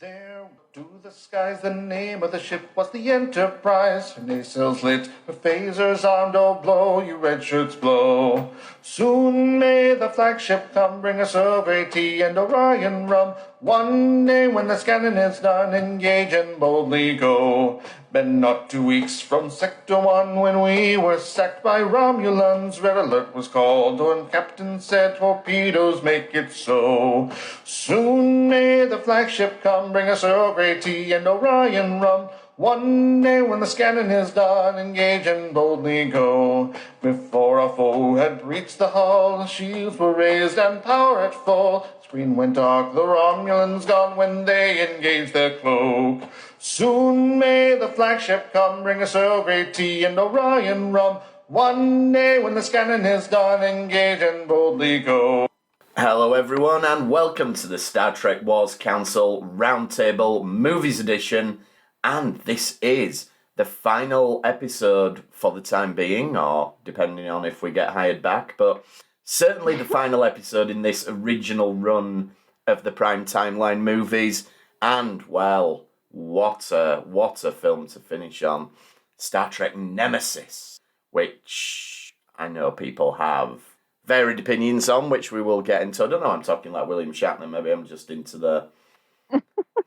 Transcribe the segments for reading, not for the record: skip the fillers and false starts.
There to the skies, the name of the ship was the Enterprise. Her nacelles lit, her phasers armed, oh blow, you red shirts blow. Soon may the flagship come, bring us Earl Grey tea and Orion rum. One day when the scanning is done, engage and boldly go. Been not 2 weeks from Sector 1 when we were sacked by Romulans. Red alert was called, and Captain said torpedoes make it so. Soon may the flagship come, bring us Earl Grey tea and Orion rum. One day when the scanning is done, engage and boldly go. Before our foe had reached the hull, the shields were raised and power at full. Screen went dark, the Romulans gone when they engaged their cloak. Soon may the flagship come, bring us Earl Grey tea and Orion rum. One day when the scanning is done, engage and boldly go. Hello everyone and welcome to the Star Trek Wars Council Roundtable Movies Edition, and this is the final episode for the time being, or depending on if we get hired back, but certainly the final episode in this original run of the Prime Timeline movies, and well, what a film to finish on. Star Trek Nemesis, which I know people have varied opinions on, which we will get into. I don't know, I'm talking like William Shatner, maybe I'm just into the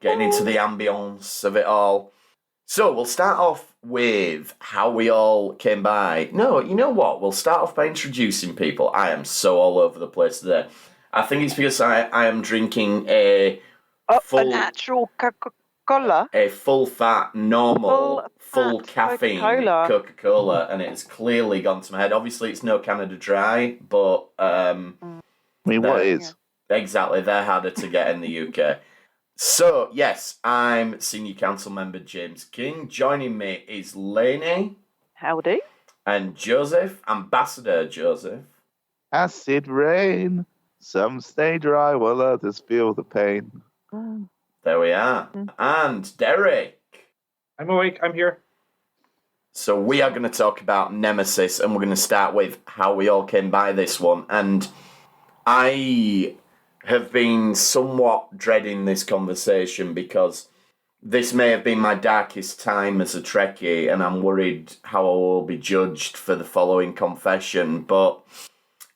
getting into the ambience of it all. So we'll start off with how we all came by. No, you know what? We'll start off by introducing people. I am so all over the place today. I think it's because I am drinking a natural Coca-Cola. A full-fat, normal, full caffeine Coca-Cola, and it's clearly gone to my head. Obviously, it's no Canada Dry, but I mean, what is? Exactly, they're harder to get in the UK. So, yes, I'm Senior Council Member James King. Joining me is Lainey. Howdy. And Joseph, Ambassador Joseph. Acid rain. Some stay dry while others feel the pain. There we are. And Derek. I'm awake. I'm here. So we are going to talk about Nemesis, and we're going to start with how we all came by this one. And I have been somewhat dreading this conversation because this may have been my darkest time as a Trekkie, and I'm worried how I will be judged for the following confession. But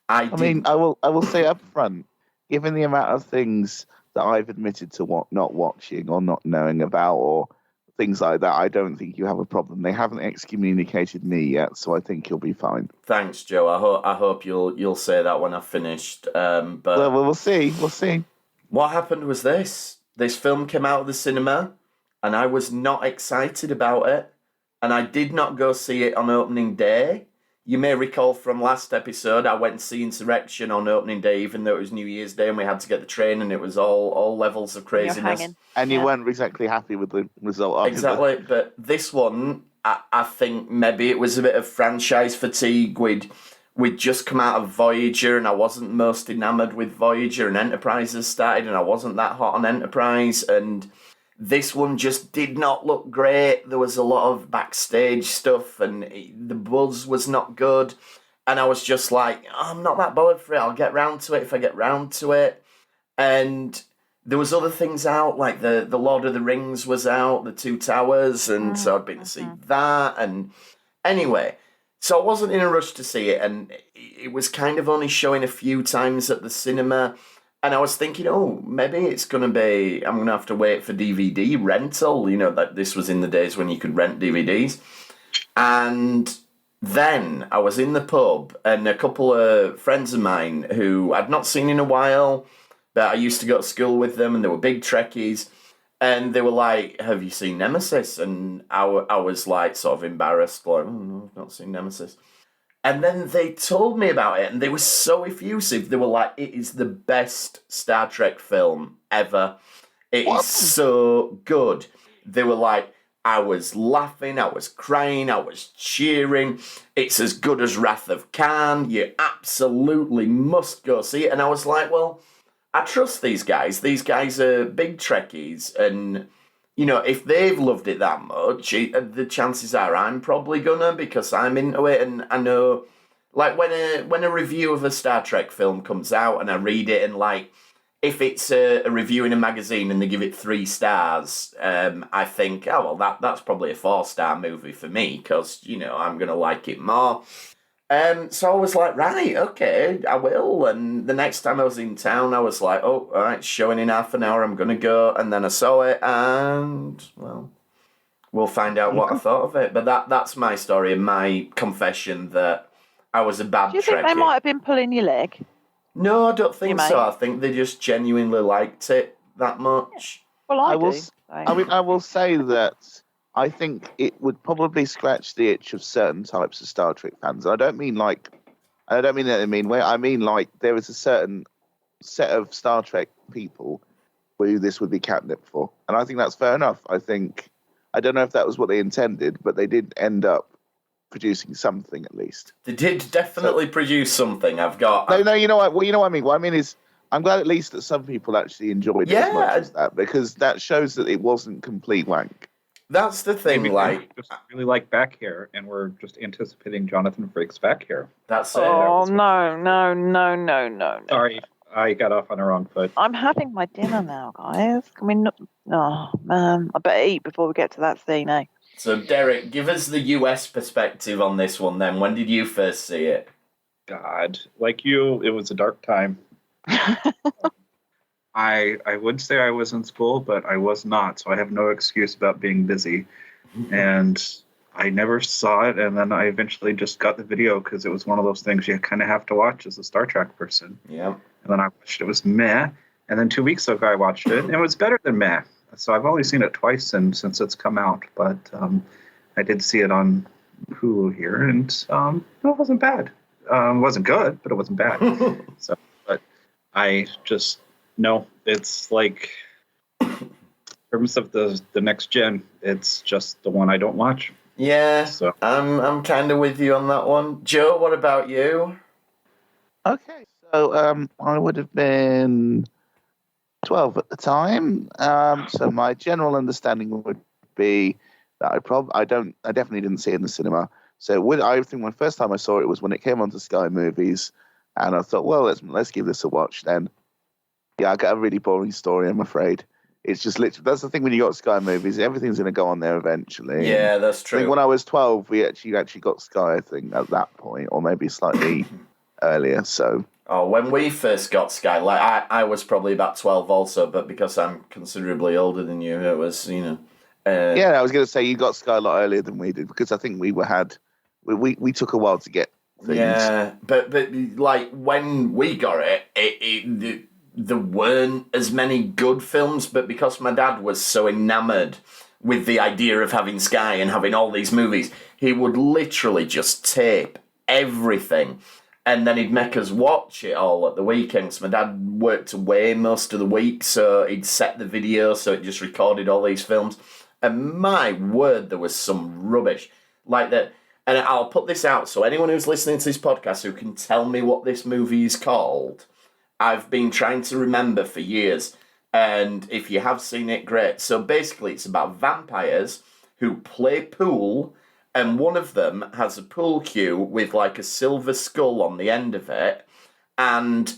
I will say up front, given the amount of things that I've admitted to not watching or not knowing about or things like that, I don't think you have a problem. They haven't excommunicated me yet, so I think you'll be fine. Thanks, Joe. I hope you'll say that when I've finished. But well, we'll see. We'll see. What happened was this. This film came out of the cinema, and I was not excited about it, and I did not go see it on opening day. You may recall from last episode, I went to see Insurrection on opening day, even though it was New Year's Day and we had to get the train, and it was all levels of craziness. And you weren't exactly happy with the result. Exactly, but this one, I think maybe it was a bit of franchise fatigue. We'd just come out of Voyager, and I wasn't most enamoured with Voyager, and Enterprise has started, and I wasn't that hot on Enterprise, and this one just did not look great. There was a lot of backstage stuff, and the buzz was not good. And I was just like, I'm not that bothered for it. I'll get round to it if I get round to it. And there was other things out, like the Lord of the Rings was out, the Two Towers, and so I'd been to see that. And anyway, so I wasn't in a rush to see it, and it was kind of only showing a few times at the cinema. And I was thinking, maybe it's going to be, I'm going to have to wait for DVD rental. You know, that this was in the days when you could rent DVDs. And then I was in the pub, and a couple of friends of mine who I'd not seen in a while, but I used to go to school with them, and they were big Trekkies. And they were like, have you seen Nemesis? And I was like, sort of embarrassed, like, no, I've not seen Nemesis. And then they told me about it, and they were so effusive. They were like, it is the best Star Trek film ever. It is so good. They were like, I was laughing, I was crying, I was cheering. It's as good as Wrath of Khan. You absolutely must go see it. And I was like, well, I trust these guys. These guys are big Trekkies, and you know, if they've loved it that much, the chances are I'm probably gonna, because I'm into it, and I know, like when a review of a Star Trek film comes out and I read it, and like if it's a review in a magazine and they give it 3 stars, I think, oh, well, that's probably a 4-star movie for me because, I'm going to like it more. So I was like, right, okay, I will. And the next time I was in town, I was like, oh, all right, it's showing in half an hour, I'm going to go. And then I saw it and, well, we'll find out what I thought of it. But that's my story and my confession that I was a bad Trekkie. Do you think they might have been pulling your leg? No, I don't think so. I think they just genuinely liked it that much. Well, I do. I will say that I think it would probably scratch the itch of certain types of Star Trek fans. I don't mean that in a mean way. I mean like there is a certain set of Star Trek people who this would be catnip for. And I think that's fair enough. I don't know if that was what they intended, but they did end up producing something at least. They did definitely produce something. I've got... No, you know what? Well, you know what I mean? What I mean is, I'm glad at least that some people actually enjoyed it as much as that, because that shows that it wasn't complete wank. That's the thing, Maybe we just really like back hair, and we're just anticipating Jonathan Frakes back hair. That's it. Oh, no. Sorry, I got off on the wrong foot. I'm having my dinner now, guys. Can we not... Oh, man. I better eat before we get to that scene, eh? So, Derek, give us the US perspective on this one then. When did you first see it? God, like you, it was a dark time. I would say I was in school, but I was not, so I have no excuse about being busy. And I never saw it, and then I eventually just got the video because it was one of those things you kind of have to watch as a Star Trek person. Yeah. And then I watched it. It was meh. And then 2 weeks ago I watched it, and it was better than meh. So I've only seen it twice since it's come out, but I did see it on Hulu here, and it wasn't bad. It wasn't good, but it wasn't bad. But I just it's like in terms of the next gen, it's just the one I don't watch. Yeah, so I'm kind of with you on that one. Joe, what about you? Okay, so I would have been 12 at the time. So my general understanding would be that I definitely didn't see it in the cinema. So I think the first time I saw it was when it came onto Sky Movies, and I thought, well, let's give this a watch then. Yeah, I got a really boring story, I'm afraid. It's just literally, that's the thing when you got Sky Movies, everything's going to go on there eventually. Yeah, that's true. I think when I was 12, we actually got Sky, I think, at that point, or maybe slightly earlier, so... Oh, when we first got Sky, like I was probably about 12 also, but because I'm considerably older than you, it was, yeah, I was going to say you got Sky a lot earlier than we did, because I think we took a while to get things. Yeah, but like when we got it, there weren't as many good films, but because my dad was so enamoured with the idea of having Sky and having all these movies, he would literally just tape everything. And then he'd make us watch it all at the weekends. My dad worked away most of the week, so he'd set the video, so it just recorded all these films. And my word, there was some rubbish. Like that. And I'll put this out, so anyone who's listening to this podcast who can tell me what this movie is called, I've been trying to remember for years. And if you have seen it, great. So basically, it's about vampires who play pool, and one of them has a pool cue with like a silver skull on the end of it. And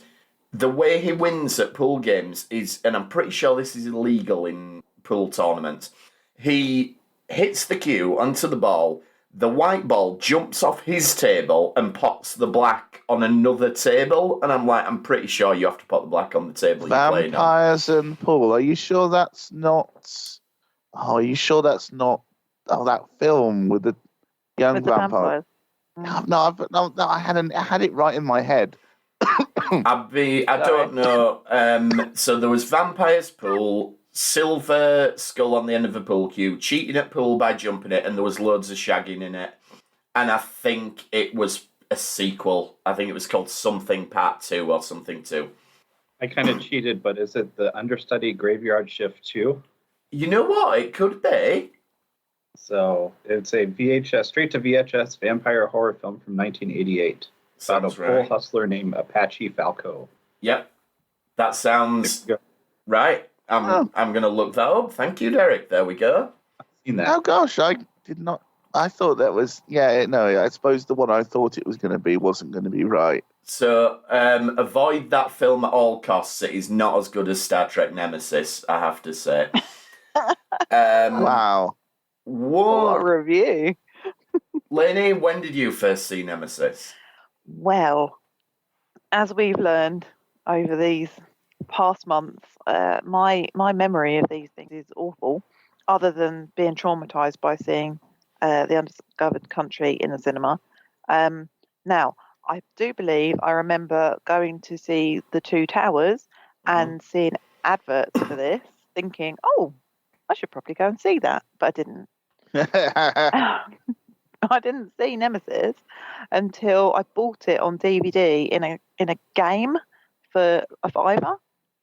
the way he wins at pool games is, and I'm pretty sure this is illegal in pool tournaments, he hits the cue onto the ball, the white ball jumps off his table and pops the black on another table. And I'm like, I'm pretty sure you have to put the black on the table you're playing on. Vampires and pool. Are you sure that's not... Oh, are you sure that's not... Oh, that film with the young vampire. No, I had it right in my head. I don't know. So there was vampires pool, silver skull on the end of a pool cue, cheating at pool by jumping it, and there was loads of shagging in it. And I think it was a sequel. I think it was called Something Part 2 or Something 2. I kind of cheated, but is it the Understudy Graveyard Shift 2? You know what? It could be. So it's a VHS, straight to VHS vampire horror film from 1988 about a pool hustler named Apache Falco. Yep, that sounds right. I'm going to look that up. Thank you, Derek. There we go. I've seen that. Oh gosh, I did not. I thought that was I suppose the one I thought it was going to be wasn't going to be right. So avoid that film at all costs. It is not as good as Star Trek Nemesis, I have to say. Wow. What a review. Lainey, when did you first see Nemesis? Well, as we've learned over these past months, my memory of these things is awful, other than being traumatized by seeing The Undiscovered Country in the cinema. Now, I do believe I remember going to see The Two Towers and seeing adverts for this, thinking, oh, I should probably go and see that, but I didn't. I didn't see Nemesis until I bought it on DVD in a game for a $5.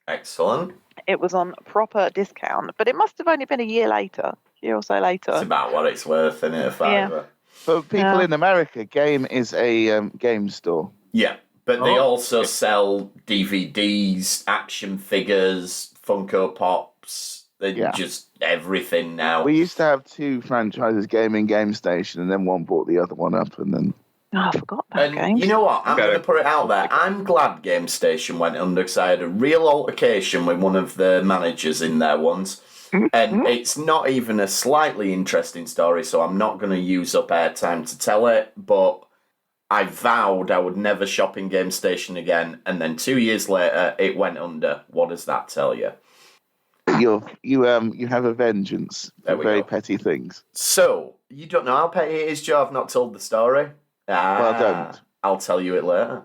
Excellent. It was on proper discount, but it must have only been a year or so later. It's about what it's worth, isn't it? A $5. Yeah. For people in America, Game is a game store. Yeah, but they also sell DVDs, action figures, Funko Pops, just everything now. We used to have two franchises, Game and Game Station, and then one bought the other one up, and then... Oh, I forgot that game. You know what? I'm going to put it out there. I'm glad Game Station went under because I had a real altercation with one of the managers in there once. And it's not even a slightly interesting story, so I'm not going to use up airtime to tell it, but I vowed I would never shop in Game Station again, and then 2 years later, it went under. What does that tell you? You have a vengeance for very petty things. So, you don't know how petty it is, Joe? I've not told the story. Well, don't. I'll tell you it later.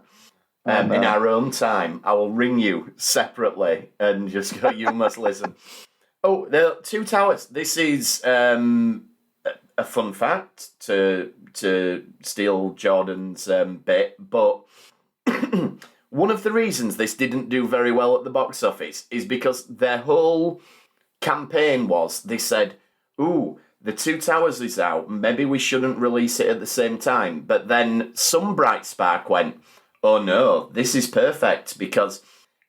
In our own time. I will ring you separately and just go, you must listen. Oh, the Two Towers. This is a fun fact to steal Jordan's bit, but one of the reasons this didn't do very well at the box office is because their whole campaign was, they said, ooh, The Two Towers is out, maybe we shouldn't release it at the same time. But then some bright spark went, oh no, this is perfect, because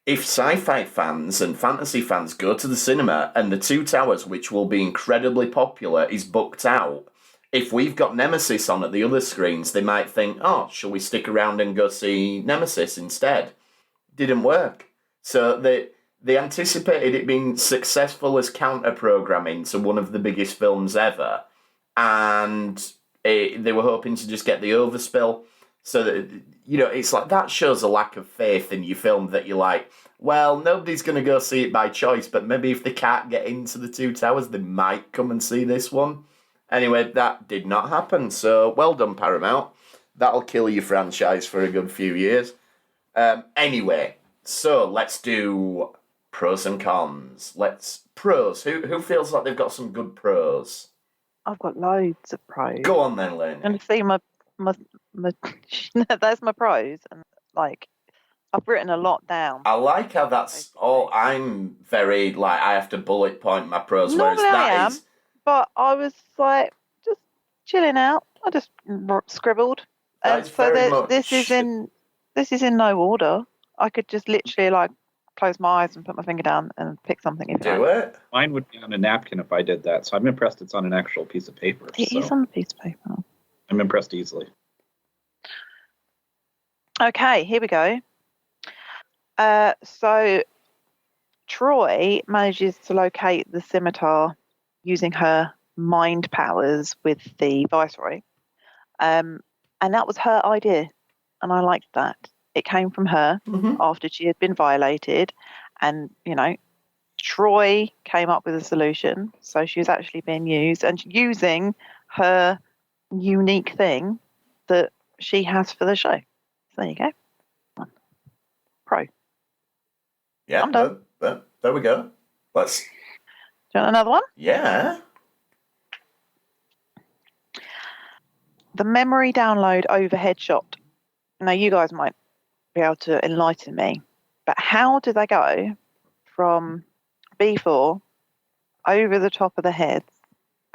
if sci-fi fans and fantasy fans go to the cinema and The Two Towers, which will be incredibly popular, is booked out, if we've got Nemesis on at the other screens, they might think, oh, shall we stick around and go see Nemesis instead? Didn't work. So they anticipated it being successful as counter-programming to one of the biggest films ever, and they were hoping to just get the overspill. So that, it's like, that shows a lack of faith in your film, that you're like, well, nobody's going to go see it by choice, but maybe if they can't get into The Two Towers, they might come and see this one. Anyway, that did not happen, so well done, Paramount. That'll kill your franchise for a good few years. Anyway, so let's do pros and cons. Pros. Who feels like they've got some good pros? I've got loads of pros. Go on then, Lynn. And see my there's my pros, and I've written a lot down. I like how that's all. I'm very I have to bullet point my pros. Normally I am, but I was just chilling out. I just scribbled, and so this is in no order. I could just literally close my eyes and put my finger down and pick something. It. Mine would be on a napkin if I did that. So I'm impressed it's on an actual piece of paper. It is on a piece of paper. I'm impressed easily. Okay, here we go. So Troy manages to locate the scimitar using her mind powers with the Viceroy. And that was her idea. And I liked that. It came from her after she had been violated. And, Troy came up with a solution. So she was actually being used and using her unique thing that she has for the show. So there you go. Pro. Yeah, I'm done. There we go. Do you want another one? Yeah. The memory download overhead shot. Now, you guys might be able to enlighten me, but how do they go from B4 over the top of the heads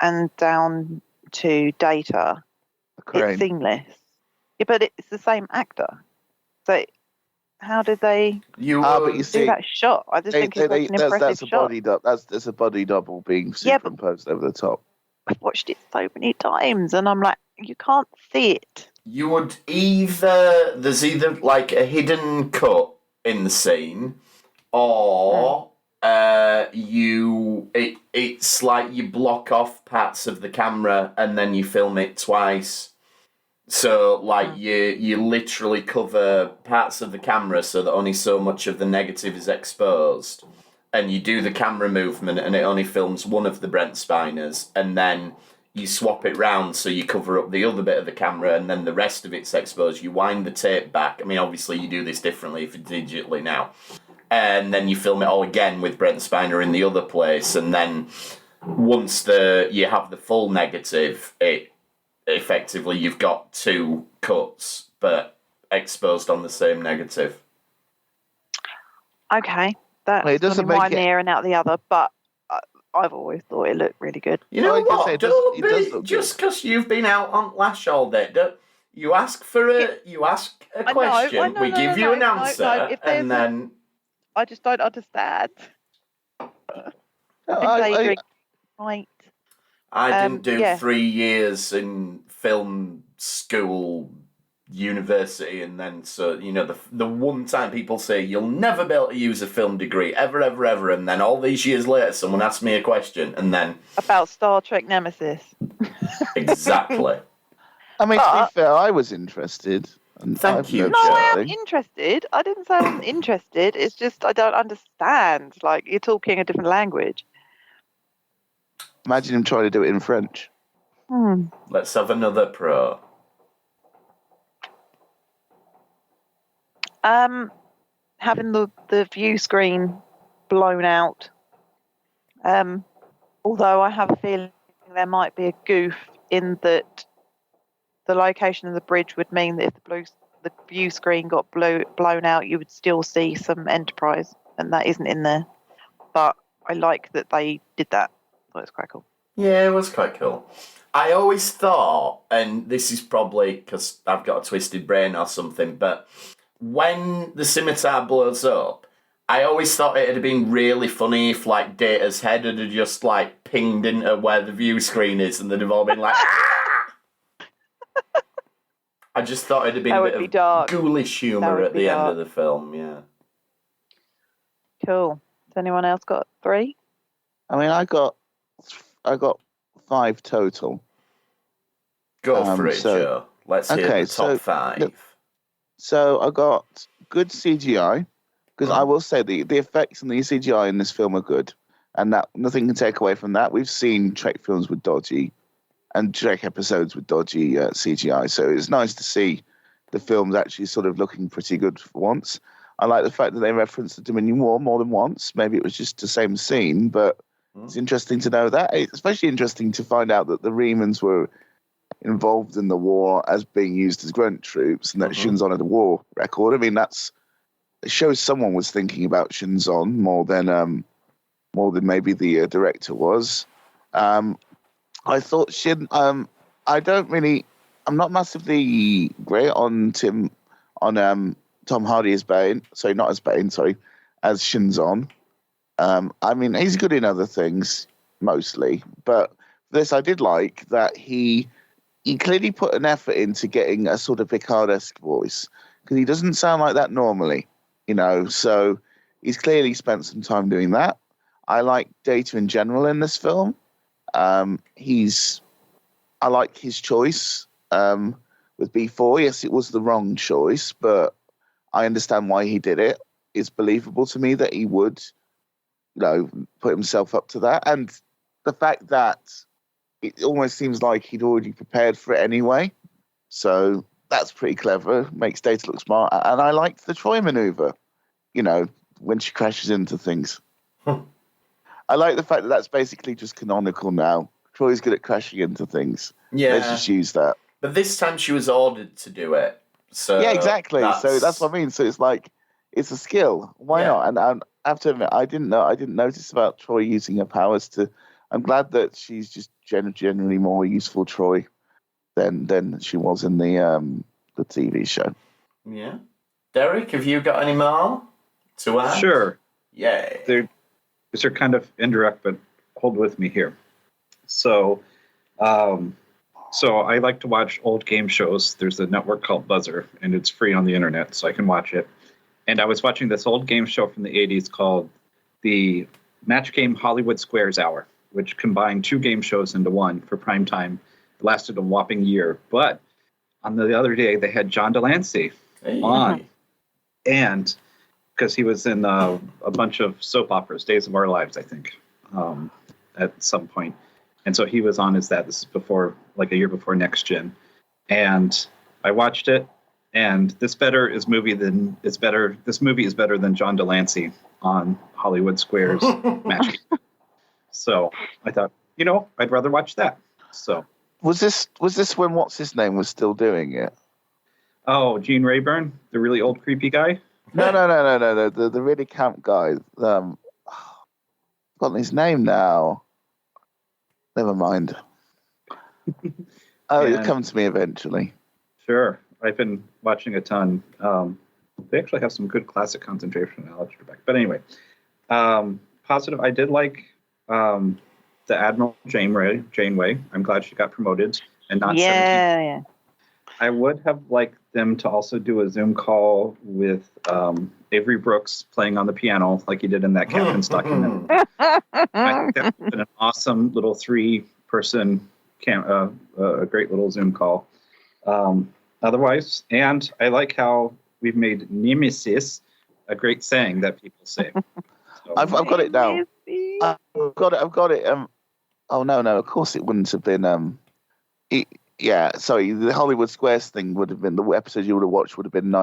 and down to Data? It's seamless. Yeah, but it's the same actor. So how did they do that shot? I just think it's an impressive shot. That's a body double being superimposed over the top. I've watched it so many times, and I'm like, you can't see it. you would there's either like a hidden cut in the scene, or it's like you block off parts of the camera and then you film it twice. So like you literally cover parts of the camera so that only so much of the negative is exposed, and you do the camera movement and it only films one of the Brent Spiners, and then you swap it round so you cover up the other bit of the camera and then the rest of it's exposed. You wind the tape back. I mean, obviously you do this differently if it's digitally now. And then you film it all again with Brent Spiner in the other place, and then once you have the full negative, it effectively you've got two cuts but exposed on the same negative. Okay, that's Well, it doesn't make one it- ear and out the other, but I've always thought it looked really good. You know Well, I can what? say it does Don't look be just because you've been out on Lash all day. You ask a question, we give you an answer, and then I just don't understand. I- Right. I didn't do yeah. 3 years in film school, university, and then so the one time people say you'll never be able to use a film degree ever, and then all these years later someone asks me a question, and then About Star Trek Nemesis. exactly. I mean, to be fair, I was interested. And Thank I've you, no No, I am shouting. interested. I didn't say I wasn't interested. It's just I don't understand. Like, you're talking a different language. Imagine him trying to do it in French. Let's have another pro. Having the view screen blown out. Although I have a feeling there might be a goof in that the location of the bridge would mean that if the view screen got blown out, you would still see some Enterprise, and that isn't in there. But I like that they did that. I thought it was quite cool. Yeah, it was quite cool. I always thought, and this is probably because I've got a twisted brain or something, but when the scimitar blows up, I always thought it had been really funny if, like, Data's head had just, like, pinged into where the view screen is and they'd have all been like, ah! I just thought it'd have been That a would bit be of dark. ghoulish That humour would at be the end dark. of the film, yeah. Cool. Has anyone else got 3? I mean, I got 5 total. Go for it, so- Joe. Let's hear okay, the top so 5. So I got good CGI, because I will say the effects and the CGI in this film are good, and that nothing can take away from that. We've seen Trek films with dodgy, and Trek episodes with dodgy CGI, so it's nice to see the films actually sort of looking pretty good for once. I like the fact that they referenced the Dominion War more than once. Maybe it was just the same scene, but it's interesting to know that. It's especially interesting to find out that the Remans were involved in the war as being used as grunt troops, and that Shinzon had a war record. I mean, it shows someone was thinking about Shinzon more than maybe the director was. I thought I'm not massively great on Tom Hardy as Bane. Sorry, not as Bane. Sorry, as Shinzon. I mean, he's good in other things mostly, but this I did like that he clearly put an effort into getting a sort of Picard-esque voice, because he doesn't sound like that normally, so he's clearly spent some time doing that. I like Data in general in this film. I like his choice with B4. Yes, it was the wrong choice, but I understand why he did it. It's believable to me that he would, put himself up to that. And the fact that it almost seems like he'd already prepared for it anyway. So that's pretty clever. Makes Data look smart. And I liked the Troy maneuver, when she crashes into things. I like the fact that that's basically just canonical now. Troy's good at crashing into things. Yeah. Let's just use that. But this time she was ordered to do it. So Yeah, exactly. So that's what I mean. So it's like, it's a skill. Why not? And I have to admit, I didn't notice about Troy using her powers to. I'm glad that she's just generally more useful, Troy, than she was in the TV show. Yeah. Derek, have you got any more to add? Sure. Yeah. These are kind of indirect, but hold with me here. So, So I like to watch old game shows. There's a network called Buzzer, and it's free on the internet, so I can watch it. And I was watching this old game show from the 80s called the Match Game Hollywood Squares Hour, which combined 2 game shows into one for prime time. It lasted a whopping year. But on the other day, they had John Delancey on. And because he was in a bunch of soap operas, Days of Our Lives, I think, at some point. And so he was on as that. This is before, like a year before Next Gen. And I watched it, and this movie is better than John Delancey on Hollywood Squares Match Game. So I thought, I'd rather watch that. So Was this when what's his name was still doing it? Oh, Gene Rayburn, the really old creepy guy? No. The really camp guy. Got his name now. Never mind. It'll come to me eventually. Sure. I've been watching a ton. They actually have some good classic concentration knowledge back. But anyway, positive. I did like the Admiral Janeway. I'm glad she got promoted and not 17. Yeah. I would have liked them to also do a Zoom call with Avery Brooks playing on the piano like he did in that Captain's documentary. I think that would have been an awesome little 3-person, a great little Zoom call. Otherwise, and I like how we've made Nemesis a great saying that people say. So, I've got it down. I've got it. Oh no! Of course it wouldn't have been. Sorry. The Hollywood Squares thing would have been the episode you would have watched would have been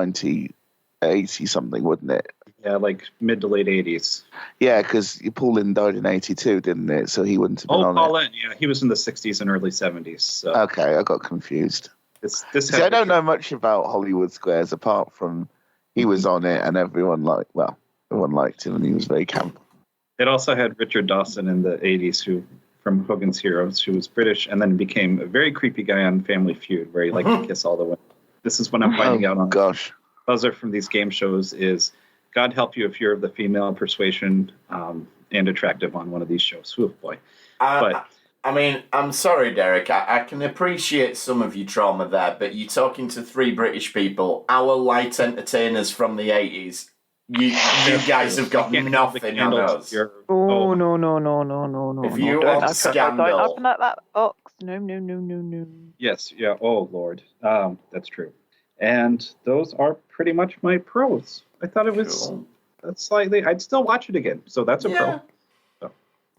80 something, wouldn't it? Yeah, like mid to late 80s. Yeah, because Paul Lynn died in 82, didn't it? So he wouldn't have been on Paul it. Lynn, yeah, he was in the 60s and early 70s. So. Okay, I got confused. I don't know much about Hollywood Squares apart from he was on it and everyone liked him and he was very camp. It also had Richard Dawson in the 80s from Hogan's Heroes, who was British and then became a very creepy guy on Family Feud where he liked to kiss all the women. This is what I'm finding out on Buzzer from these game shows is God help you if you're of the female persuasion and attractive on one of these shows. Oh boy. I mean, I'm sorry, Derek. I can appreciate some of your trauma there, but you're talking to 3 British people, our light entertainers from the 80s. You guys have got nothing on us. No. If you want scandal... Don't open up that box. No. Yes, yeah, oh Lord. That's true. And those are pretty much my pros. I thought it was slightly... I'd still watch it again, so that's a pro.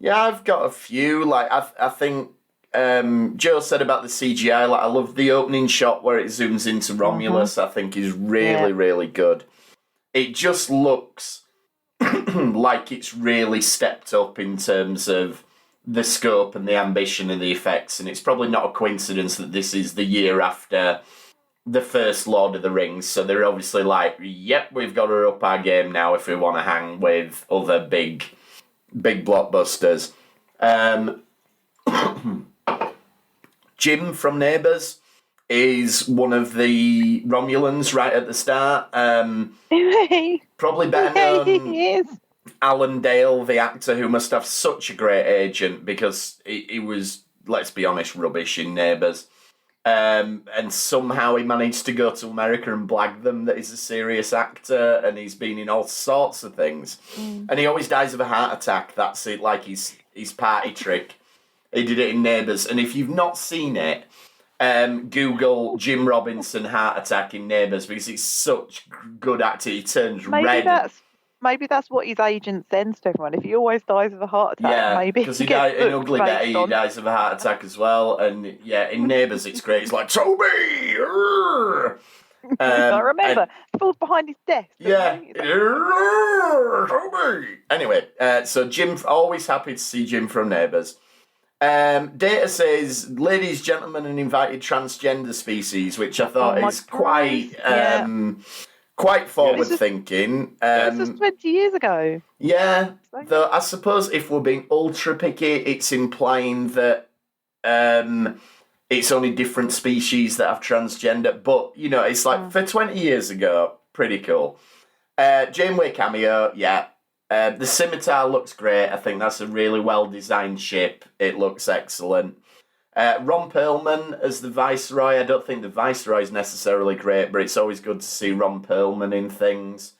Yeah, I've got a few. Like I think Joe said about the CGI. Like I love the opening shot where it zooms into Romulus. I think is really good. It just looks like it's really stepped up in terms of the scope and the ambition and the effects. And it's probably not a coincidence that this is the year after the first Lord of the Rings. So they're obviously like, yep, we've got to up our game now if we want to hang with other big blockbusters. Jim from Neighbours is one of the Romulans right at the start. Probably better known Alan Dale, the actor, who must have such a great agent because he was, let's be honest, rubbish in Neighbours. And somehow he managed to go to America and blag them that he's a serious actor and he's been in all sorts of things. And he always dies of a heart attack. That's it, like his party trick. He did it in Neighbours. And if you've not seen it, Google Jim Robinson heart attack in Neighbours because it's such good acting. He turns red. Maybe that's what his agent sends to everyone. If he always dies of a heart attack, maybe because he died in Ugly Betty. He dies of a heart attack as well, and in Neighbours it's great. It's like Toby. I remember he falls behind his desk. Toby. Anyway, so Jim, always happy to see Jim from Neighbours. Data says, ladies, gentlemen, and invited transgender species, which I thought is quite forward-thinking. This was 20 years ago. Yeah, though I suppose if we're being ultra picky, it's implying that it's only different species that have transgender. But, it's like, for 20 years ago, pretty cool. Janeway cameo, the scimitar looks great. I think that's a really well-designed ship. It looks excellent. Ron Perlman as the Viceroy. I don't think the Viceroy is necessarily great, but it's always good to see Ron Perlman in things.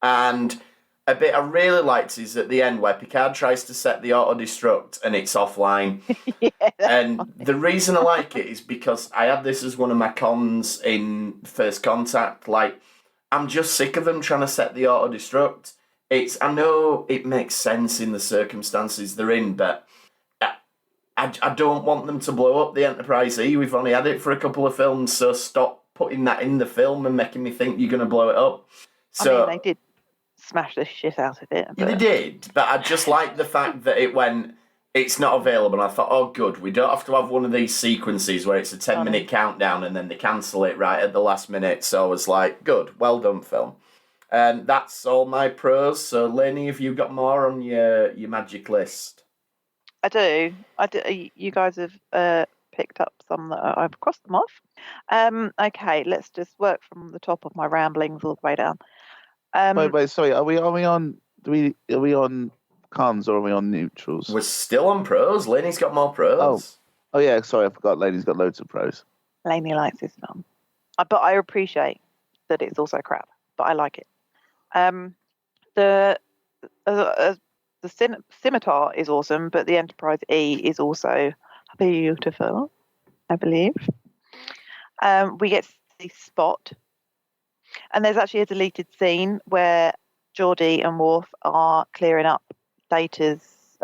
And a bit I really liked is at the end where Picard tries to set the auto-destruct and it's offline. And funny. the reason I like it is because I had this as one of my cons in First Contact. Like, I'm just sick of them trying to set the auto-destruct. I know it makes sense in the circumstances they're in, but I don't want them to blow up the Enterprise E. We've only had it for a couple of films, so stop putting that in the film and making me think you're going to blow it up. So, I mean, they did smash the shit out of it. yeah, they did, but I just like the fact that it's not available. And I thought, oh, good, we don't have to have one of these sequences where it's a 10-minute countdown and then they cancel it right at the last minute. So I was like, good, well done, film. And that's all my pros. So, Lainey, have you got more on your magic list? I do. You guys have picked up some that I've crossed them off. Okay, let's just work from the top of my ramblings all the way down. Wait, sorry. Are we on cons or are we on neutrals? We're still on pros. Lainey's got more pros. Oh yeah. Sorry, I forgot. Lainey's got loads of pros. Lainey likes this film, but I appreciate that it's also crap. But I like it. The Scimitar is awesome, but the Enterprise E is also beautiful, I believe. We get to see Spot, and there's actually a deleted scene where Geordi and Worf are clearing up Data's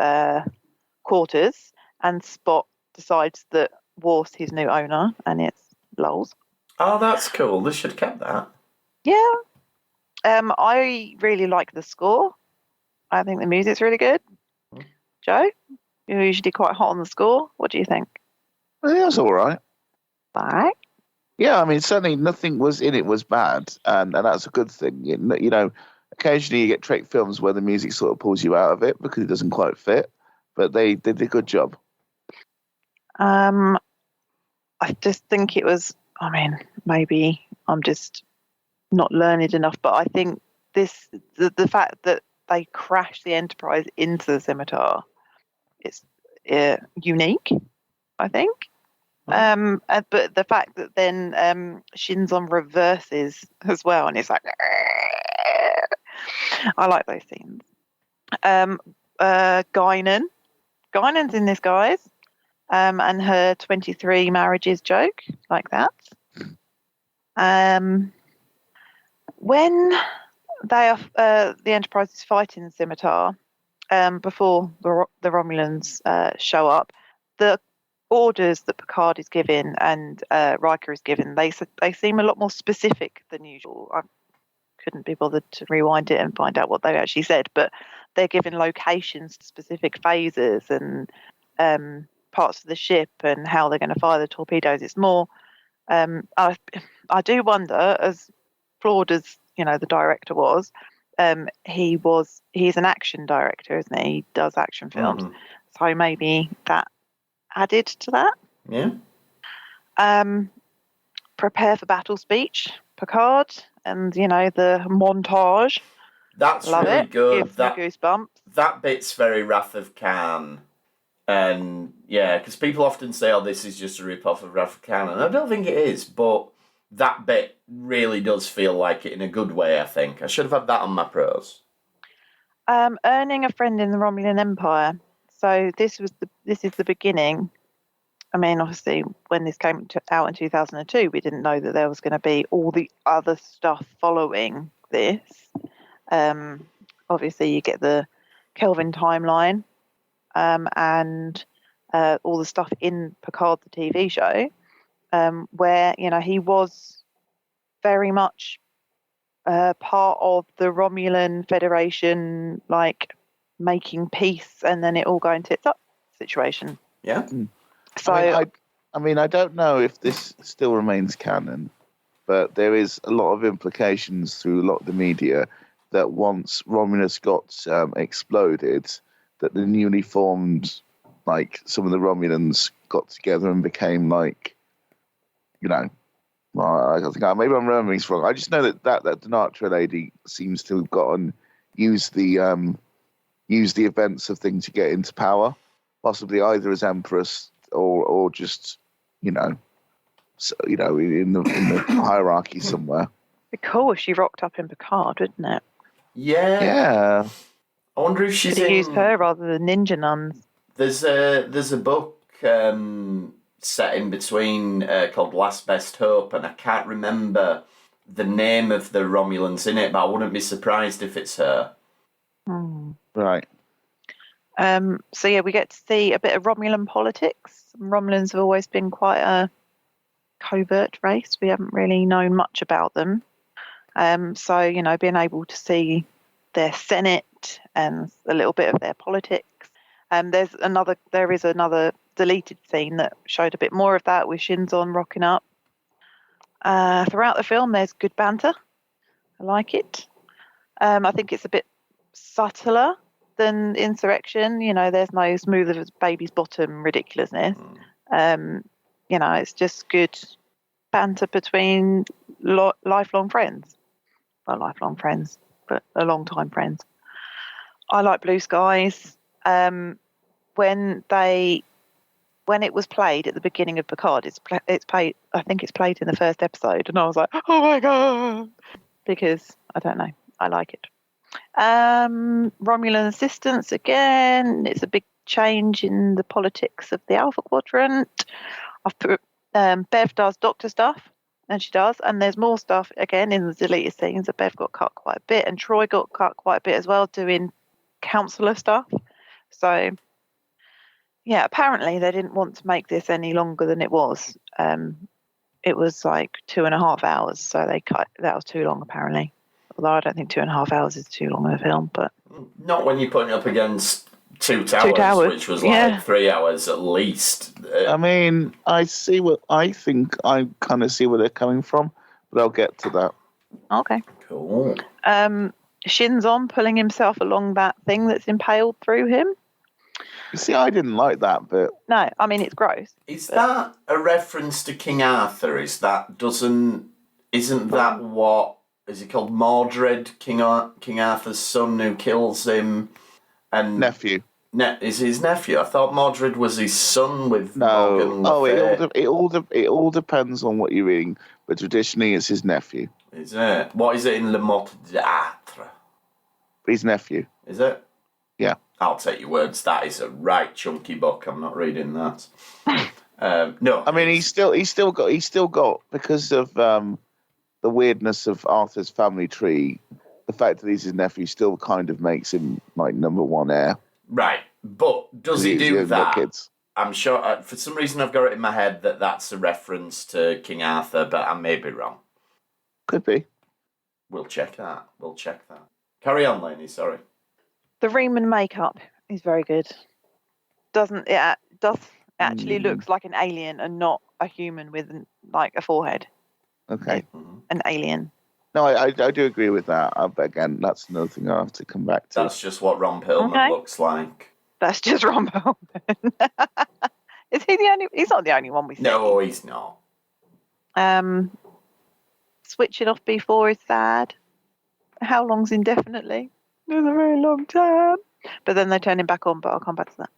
quarters, and Spot decides that Worf's his new owner, and it's lols. Oh, that's cool. They should have kept that. Yeah. I really like the score. I think the music's really good. Joe, you're usually quite hot on the score. What do you think? Well, yeah, it's all right. Bye. Yeah, I mean, certainly nothing was in it was bad, and that's a good thing. You know, occasionally you get Trek films where the music sort of pulls you out of it because it doesn't quite fit, but they did a good job. I just think it was. I mean, maybe I'm just not learned enough, but I think the fact that they crash the Enterprise into the Scimitar is unique, I think. But the fact that then Shinzon reverses as well, and it's like, I like those scenes. Guinan's in this, guys, and her 23 marriages joke, like that. When they are, the Enterprise is fighting the Scimitar, before the Romulans show up, the orders that Picard is given and Riker is given, they seem a lot more specific than usual. I couldn't be bothered to rewind it and find out what they actually said, but they're given locations to specific phases and parts of the ship and how they're going to fire the torpedoes. It's more, I do wonder, as flawed as the director was, he's an action director, isn't he? He does action films, so maybe that added to that. Yeah. Prepare for battle speech, Picard, and the montage. That's Love really it. good. Gives me goosebumps. That bit's very Wrath of Khan. And yeah, because people often say, oh, this is just a rip-off of Wrath of Khan, and I don't think it is, but that bit really does feel like it in a good way, I think. I should have had that on my pros. Earning a friend in the Romulan Empire. So this is the beginning. I mean, obviously, when this came out in 2002, we didn't know that there was going to be all the other stuff following this. Obviously, you get the Kelvin timeline, and all the stuff in Picard, the TV show, where he was very much part of the Romulan Federation, like making peace, and then it all going tits up situation. Yeah. So I mean, I don't know if this still remains canon, but there is a lot of implications through a lot of the media that once Romulus got exploded, that the newly formed, like, some of the Romulans got together and became like, I think maybe I'm remembering this wrong. I just know that Denatra lady seems to have used the events of things to get into power, possibly either as Empress or just, in the hierarchy somewhere. It'd be cool if she rocked up in Picard, wouldn't it? Yeah. Yeah. I wonder if she's Could have in... used her rather than ninja nuns. There's a book set in between called Last Best Hope, and I can't remember the name of the Romulans in it, but I wouldn't be surprised if it's her. Right. So yeah, we get to see a bit of Romulan politics. Romulans have always been quite a covert race. We haven't really known much about them. So, being able to see their Senate and a little bit of their politics. There is another deleted scene that showed a bit more of that with Shinzon rocking up. Throughout the film, there's good banter. I like it. I think it's a bit subtler than Insurrection. There's no smooth as baby's bottom ridiculousness. It's just good banter between lifelong friends. Well, lifelong friends, but a long time friends. I like Blue Skies. When it was played at the beginning of Picard, it's played. I think it's played in the first episode, and I was like, oh my god, because I don't know, I like it. Romulan assistance again. It's a big change in the politics of the Alpha Quadrant. I've put Bev does doctor stuff, and she does, and there's more stuff again in the deleted scenes that Bev got cut quite a bit, and Troy got cut quite a bit as well, doing counselor stuff. So yeah, apparently they didn't want to make this any longer than it was. It was like 2.5 hours, so they cut. That was too long, apparently. Although I don't think 2.5 hours is too long in a film, but not when you're putting it up against Two Towers, which was like 3 hours at least. I mean, I kind of see where they're coming from, but I'll get to that. Okay. Cool. Shinzon pulling himself along that thing that's impaled through him. You see, I didn't like that bit. No, I mean, it's gross. Is that a reference to King Arthur? Isn't that what is he called? Mordred, King Arthur's son who kills him, and nephew. Is his nephew? I thought Mordred was his son with no. Morgan Le Fay. It all depends on what you're reading, but traditionally it's his nephew. Is it? What is it in Le Mot d'Atre? His nephew. Is it? Yeah. I'll take your words. That is a right chunky book. I'm not reading that. No. I mean, he's still got because of the weirdness of Arthur's family tree. The fact that he's his nephew still kind of makes him like number one heir. Right, but does he do that? Kids. I'm sure. For some reason, I've got it in my head that that's a reference to King Arthur, but I may be wrong. Could be. We'll check that. Carry on, Lainey. Sorry. The Riemann makeup is very good. Doesn't it? Does actually looks like an alien and not a human with like a forehead. Okay. An alien. No, I do agree with that. But again, that's another thing I have to come back to. That's just what Ron Perlman looks like. That's just Ron Perlman. Is he the only? He's not the only one we see. No, he's not. Switching off B4 is sad. How long's indefinitely? It's a very long time. But then they turn him back on, but I'll come back to that.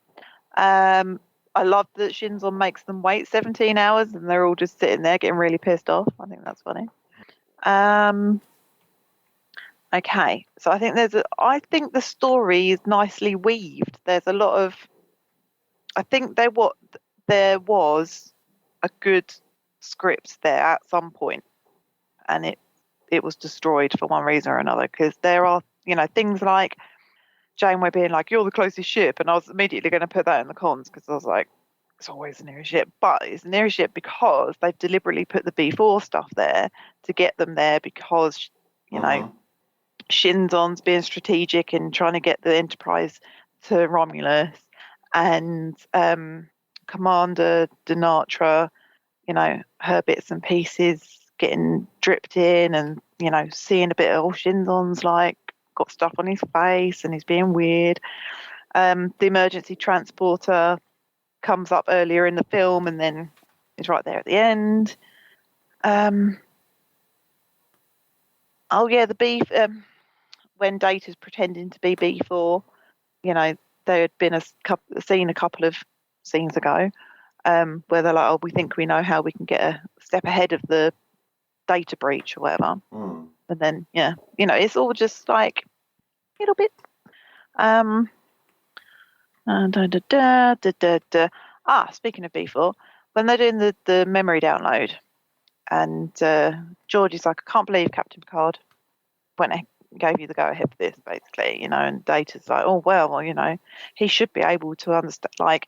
I love that Shinzon makes them wait 17 hours and they're all just sitting there getting really pissed off. I think that's funny. Okay, so I think the story is nicely weaved. There's a lot of, I think there was a good script there at some point, and it was destroyed for one reason or another, because there are things like Janeway being like, you're the closest ship, and I was immediately going to put that in the cons because I was like, it's always the nearest ship, but it's the nearest ship because they've deliberately put the B4 stuff there to get them there because Shinzon's being strategic and trying to get the Enterprise to Romulus, and Commander Denatra, her bits and pieces getting dripped in, and seeing a bit of Shinzon's like got stuff on his face and he's being weird. The emergency transporter comes up earlier in the film and then it's right there at the end. The beef, when Data's pretending to be B4, there had been a couple of scenes ago. where they're like, oh, we think we know how we can get a step ahead of the data breach or whatever. Mm. And then, it's all just like a little bit. Speaking of B4, when they're doing the memory download, and George is like, I can't believe Captain Picard went and gave you the go ahead for this, basically, and Data's like, oh well, he should be able to understand,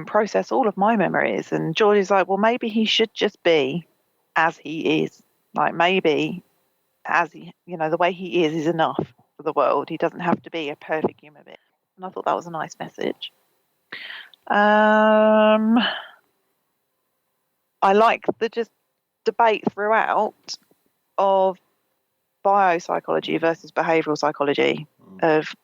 process all of my memories. And George is like, well, maybe he should just be as he is. Like, maybe as he, the way he is enough for the world. He doesn't have to be a perfect human being. And I thought that was a nice message. I like the just debate throughout of biopsychology versus behavioural psychology of,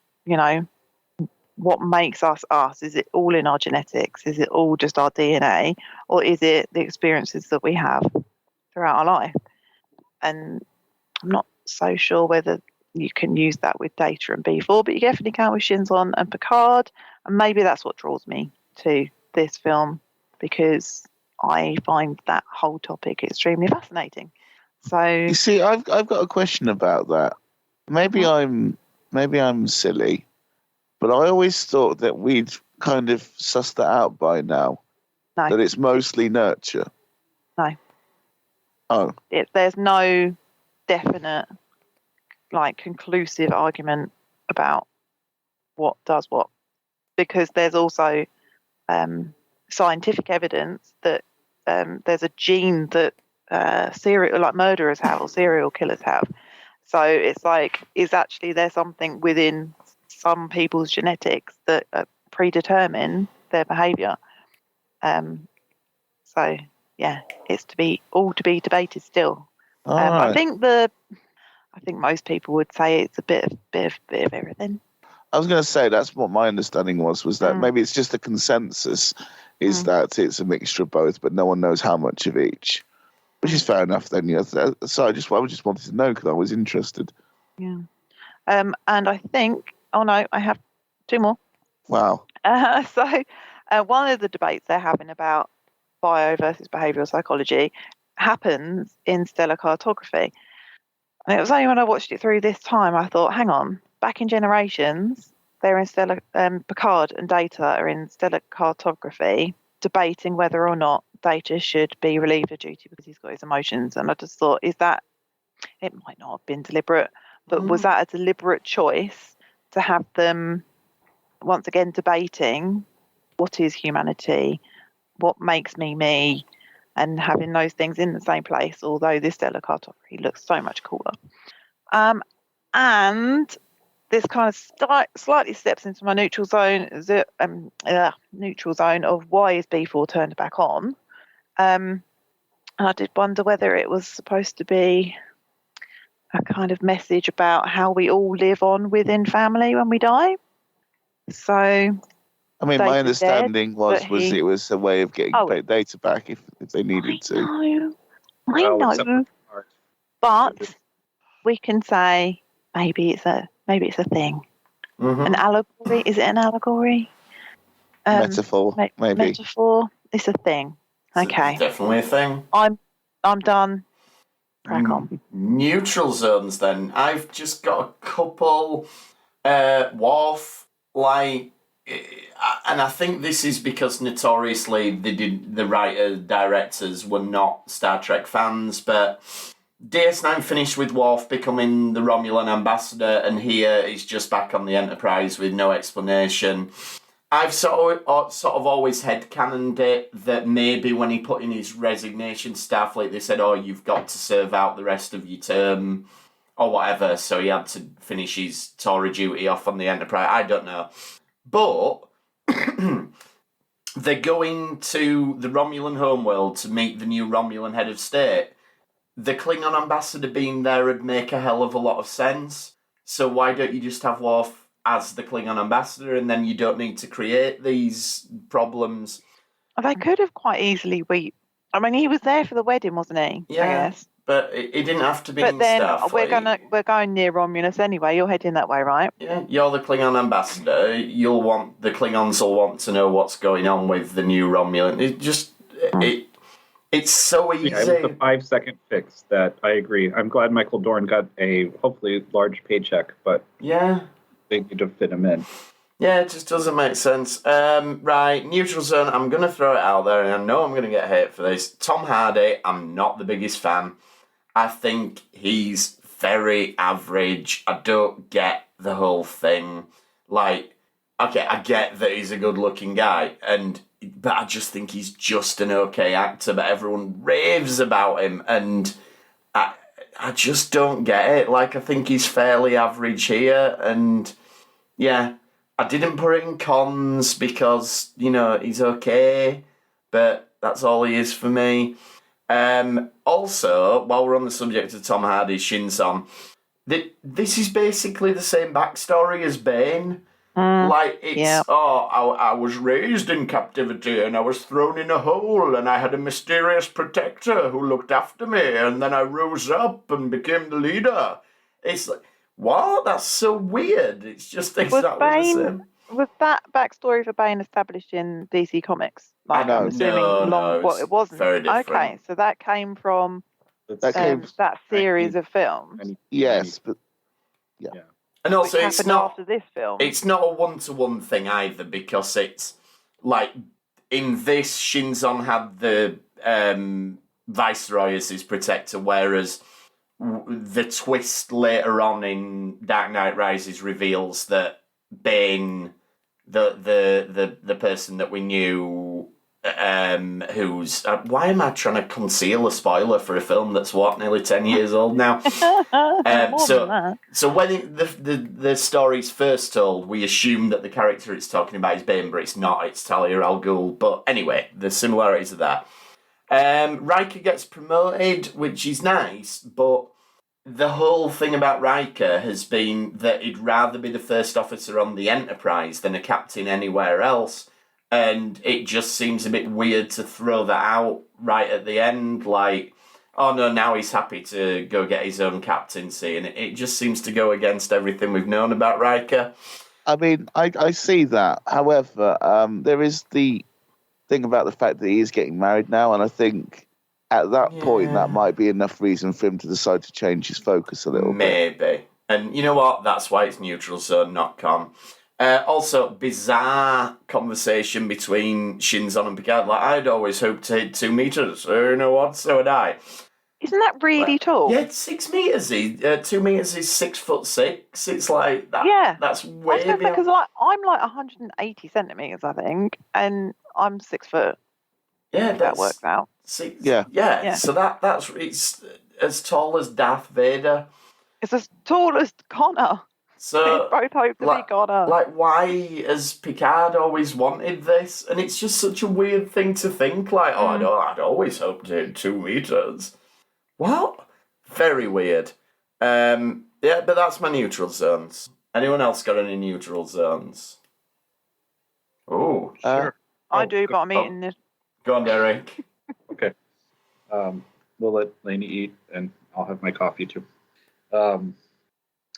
what makes us us. Is it all in our genetics? Is it all just our DNA? Or is it the experiences that we have throughout our life? And I'm not so sure whether you can use that with Data and B4, but you definitely can with Shinzon and Picard. And maybe that's what draws me to this film, because I find that whole topic extremely fascinating. So you see, I've got a question about that. Maybe I'm silly, but I always thought that we'd kind of sussed that out by now. No. That it's mostly nurture. No. Oh. There's no definite, conclusive argument about what does what, because there's also scientific evidence that there's a gene that murderers have or serial killers have. So it's like, is actually there something within some people's genetics that predetermine their behaviour? So yeah, it's to be debated still. Right. I think most people would say it's a bit of everything. I was going to say that's what my understanding was that maybe it's just a consensus is that it's a mixture of both, but no one knows how much of each, which is fair enough then. So I just wanted to know because I was interested. Yeah. And I think, I have two more. Wow. So one of the debates they're having about bio versus behavioural psychology happens in stellar cartography. And it was only when I watched it through this time I thought, hang on, back in Generations, they're in stellar, Picard and Data are in stellar cartography, debating whether or not Data should be relieved of duty because he's got his emotions. And I just thought, it might not have been deliberate, but was that a deliberate choice to have them once again debating what is humanity, what makes me me, and having those things in the same place, although this stellar cartography looks so much cooler. And this kind of slightly steps into my neutral zone, neutral zone of why is B4 turned back on. And I did wonder whether it was supposed to be a kind of message about how we all live on within family when we die. So, I mean, my understanding was he- it was a way of getting Data back if they needed to. I know, but we can say maybe it's a thing. An allegory? Is it an allegory? Metaphor, maybe. Metaphor. It's a thing. Okay. It's definitely a thing. I'm done. Crack on. Neutral zones then. I've just got a couple. Worf, and I think this is because notoriously the writers, directors were not Star Trek fans, but DS9 finished with Worf becoming the Romulan ambassador, and here he's just back on the Enterprise with no explanation. I've sort of always headcanoned it that maybe when he put in his resignation, Starfleet, they said, oh, you've got to serve out the rest of your term or whatever, so he had to finish his Tory duty off on the Enterprise. I don't know. But they're going to the Romulan homeworld to meet the new Romulan head of state. The Klingon ambassador being there would make a hell of a lot of sense. So why don't you just have Worf as the Klingon ambassador, and then you don't need to create these problems? They could have quite easily. I mean, he was there for the wedding, wasn't he? Yeah. I guess. But it didn't have to be But in then Starfleet. we're going near Romulus anyway. You're heading that way, right? Yeah, you're the Klingon ambassador. The Klingons will want to know what's going on with the new Romulan. It's so easy. Yeah, it was a 5-second fix that I agree. I'm glad Michael Dorn got a hopefully large paycheck, but Yeah. they need to fit him in. Yeah, it just doesn't make sense. Right, neutral zone, I'm going to throw it out there, and I know I'm going to get hate for this. Tom Hardy, I'm not the biggest fan. I think he's very average. I don't get the whole thing. Like, okay, I get that he's a good-looking guy, but I just think he's just an okay actor, but everyone raves about him, and I just don't get it. Like, I think he's fairly average here, and yeah, I didn't put it in cons because, he's okay, but that's all he is for me. Also, while we're on the subject of Tom Hardy's Shinson, this is basically the same backstory as Bane. I was raised in captivity and I was thrown in a hole and I had a mysterious protector who looked after me and then I rose up and became the leader. It's like, what? That's so weird. It's just exactly the same. Was that backstory for Bane established in DC Comics? Like, No. I'm assuming it wasn't. Very different. Okay, so that came from that series of films. Yes, but yeah. And also, which it's happened not after this film. It's not a one-to-one thing either, because it's like in this, Shinzon had the Viceroy as his protector, whereas the twist later on in Dark Knight Rises reveals that Bane, the person that we knew, who's why am I trying to conceal a spoiler for a film that's nearly 10 years old now? So when the story's first told, we assume that the character it's talking about is Bane, but it's not. It's Talia al Ghul. But anyway, the similarities are there. Riker gets promoted, which is nice, but the whole thing about Riker has been that he'd rather be the first officer on the Enterprise than a captain anywhere else. And it just seems a bit weird to throw that out right at the end, like, oh no, now he's happy to go get his own captaincy, and it just seems to go against everything we've known about Riker. I mean, I see that. However, there is the thing about the fact that he is getting married now, and I think at that point that might be enough reason for him to decide to change his focus a little bit. Maybe. And you know what? That's why it's neutral zone, not con. Also, bizarre conversation between Shinzon and Picard. Like, I'd always hoped to hit 2 meters. You know what? So would I. Isn't that really tall? Yeah, it's 6 meters. 2 meters is 6'6". It's like that. Yeah, that's way beyond. Because I'm like 180 centimeters, I think, and I'm 6 foot. Yeah, that works out. Yeah. So it's as tall as Darth Vader. It's as tall as Connor. So they both hope to be Connor. Like, why has Picard always wanted this? And it's just such a weird thing to think. Like, I'd always hoped to hit 2 meters. What? Very weird. Yeah, but that's my neutral zones. Anyone else got any neutral zones? Oh, sure. I do, but I'm eating this. Go on, Derek. Okay. We'll let Lainey eat, and I'll have my coffee too.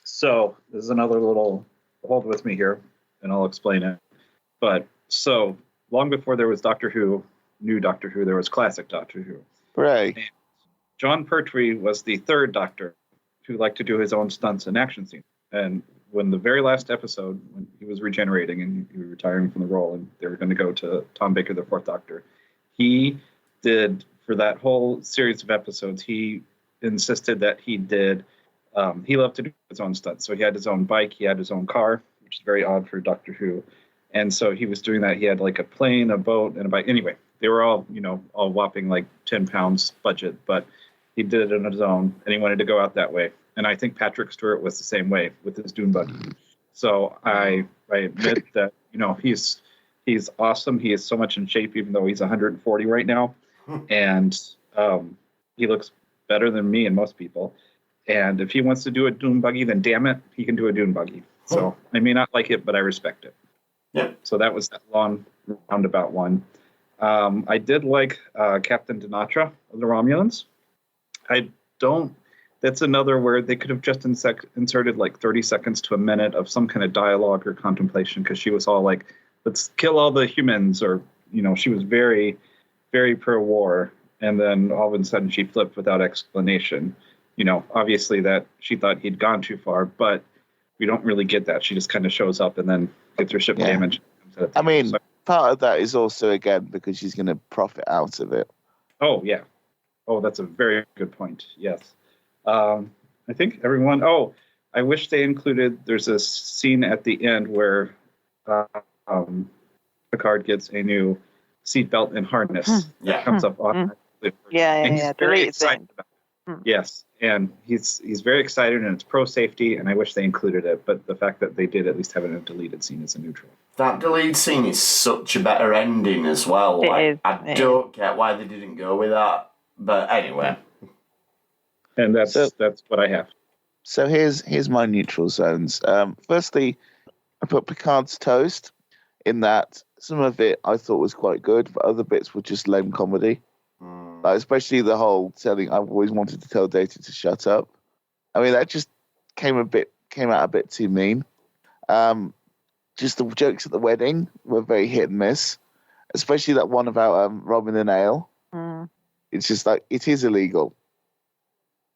So this is another little, hold with me here, and I'll explain it. But so long before there was Doctor Who, new Doctor Who, there was classic Doctor Who. Right. And John Pertwee was the third Doctor who liked to do his own stunts and action scenes. And when the very last episode, when he was regenerating and he was retiring from the role, and they were going to go to Tom Baker, the fourth Doctor, he did, for that whole series of episodes, he insisted that he did. He loved to do his own stunts. So he had his own bike, he had his own car, which is very odd for Doctor Who. And so he was doing that. He had like a plane, a boat, and a bike. Anyway, they were all, all whopping like 10 pounds budget, but he did it on his own, and he wanted to go out that way. And I think Patrick Stewart was the same way with his dune buggy. So I admit that, he's awesome. He is so much in shape, even though he's 140 right now. And he looks better than me and most people. And if he wants to do a dune buggy, then damn it, he can do a dune buggy. So I may not like it, but I respect it. Yeah. So that was that long roundabout one. I did like Captain Dinatra of the Romulans. I don't. That's another where they could have just inserted like 30 seconds to a minute of some kind of dialogue or contemplation, because she was all like, let's kill all the humans, or, she was very, very pro-war. And then all of a sudden she flipped without explanation. Obviously that she thought he'd gone too far, but we don't really get that. She just kind of shows up and then gets her ship damaged. I mean, part of that is also, again, because she's going to profit out of it. Oh, yeah. Oh, that's a very good point. Yes. I think everyone... Oh, I wish they included... There's a scene at the end where Picard gets a new seatbelt and harness that comes up on... Yeah. Very excited about it. Yes, and he's very excited, and it's pro-safety, and I wish they included it, but the fact that they did at least have it in a deleted scene is a neutral. That deleted scene is such a better ending as well. I don't get why they didn't go with that, but anyway. And that's what I have. So here's my neutral zones. Firstly, I put Picard's Toast, in that some of it I thought was quite good, but other bits were just lame comedy. Like, especially the whole telling, I've always wanted to tell Data to shut up. I mean, that just came out a bit too mean. Just the jokes at the wedding were very hit and miss, especially that one about robbing an ale. It's just like, it is illegal.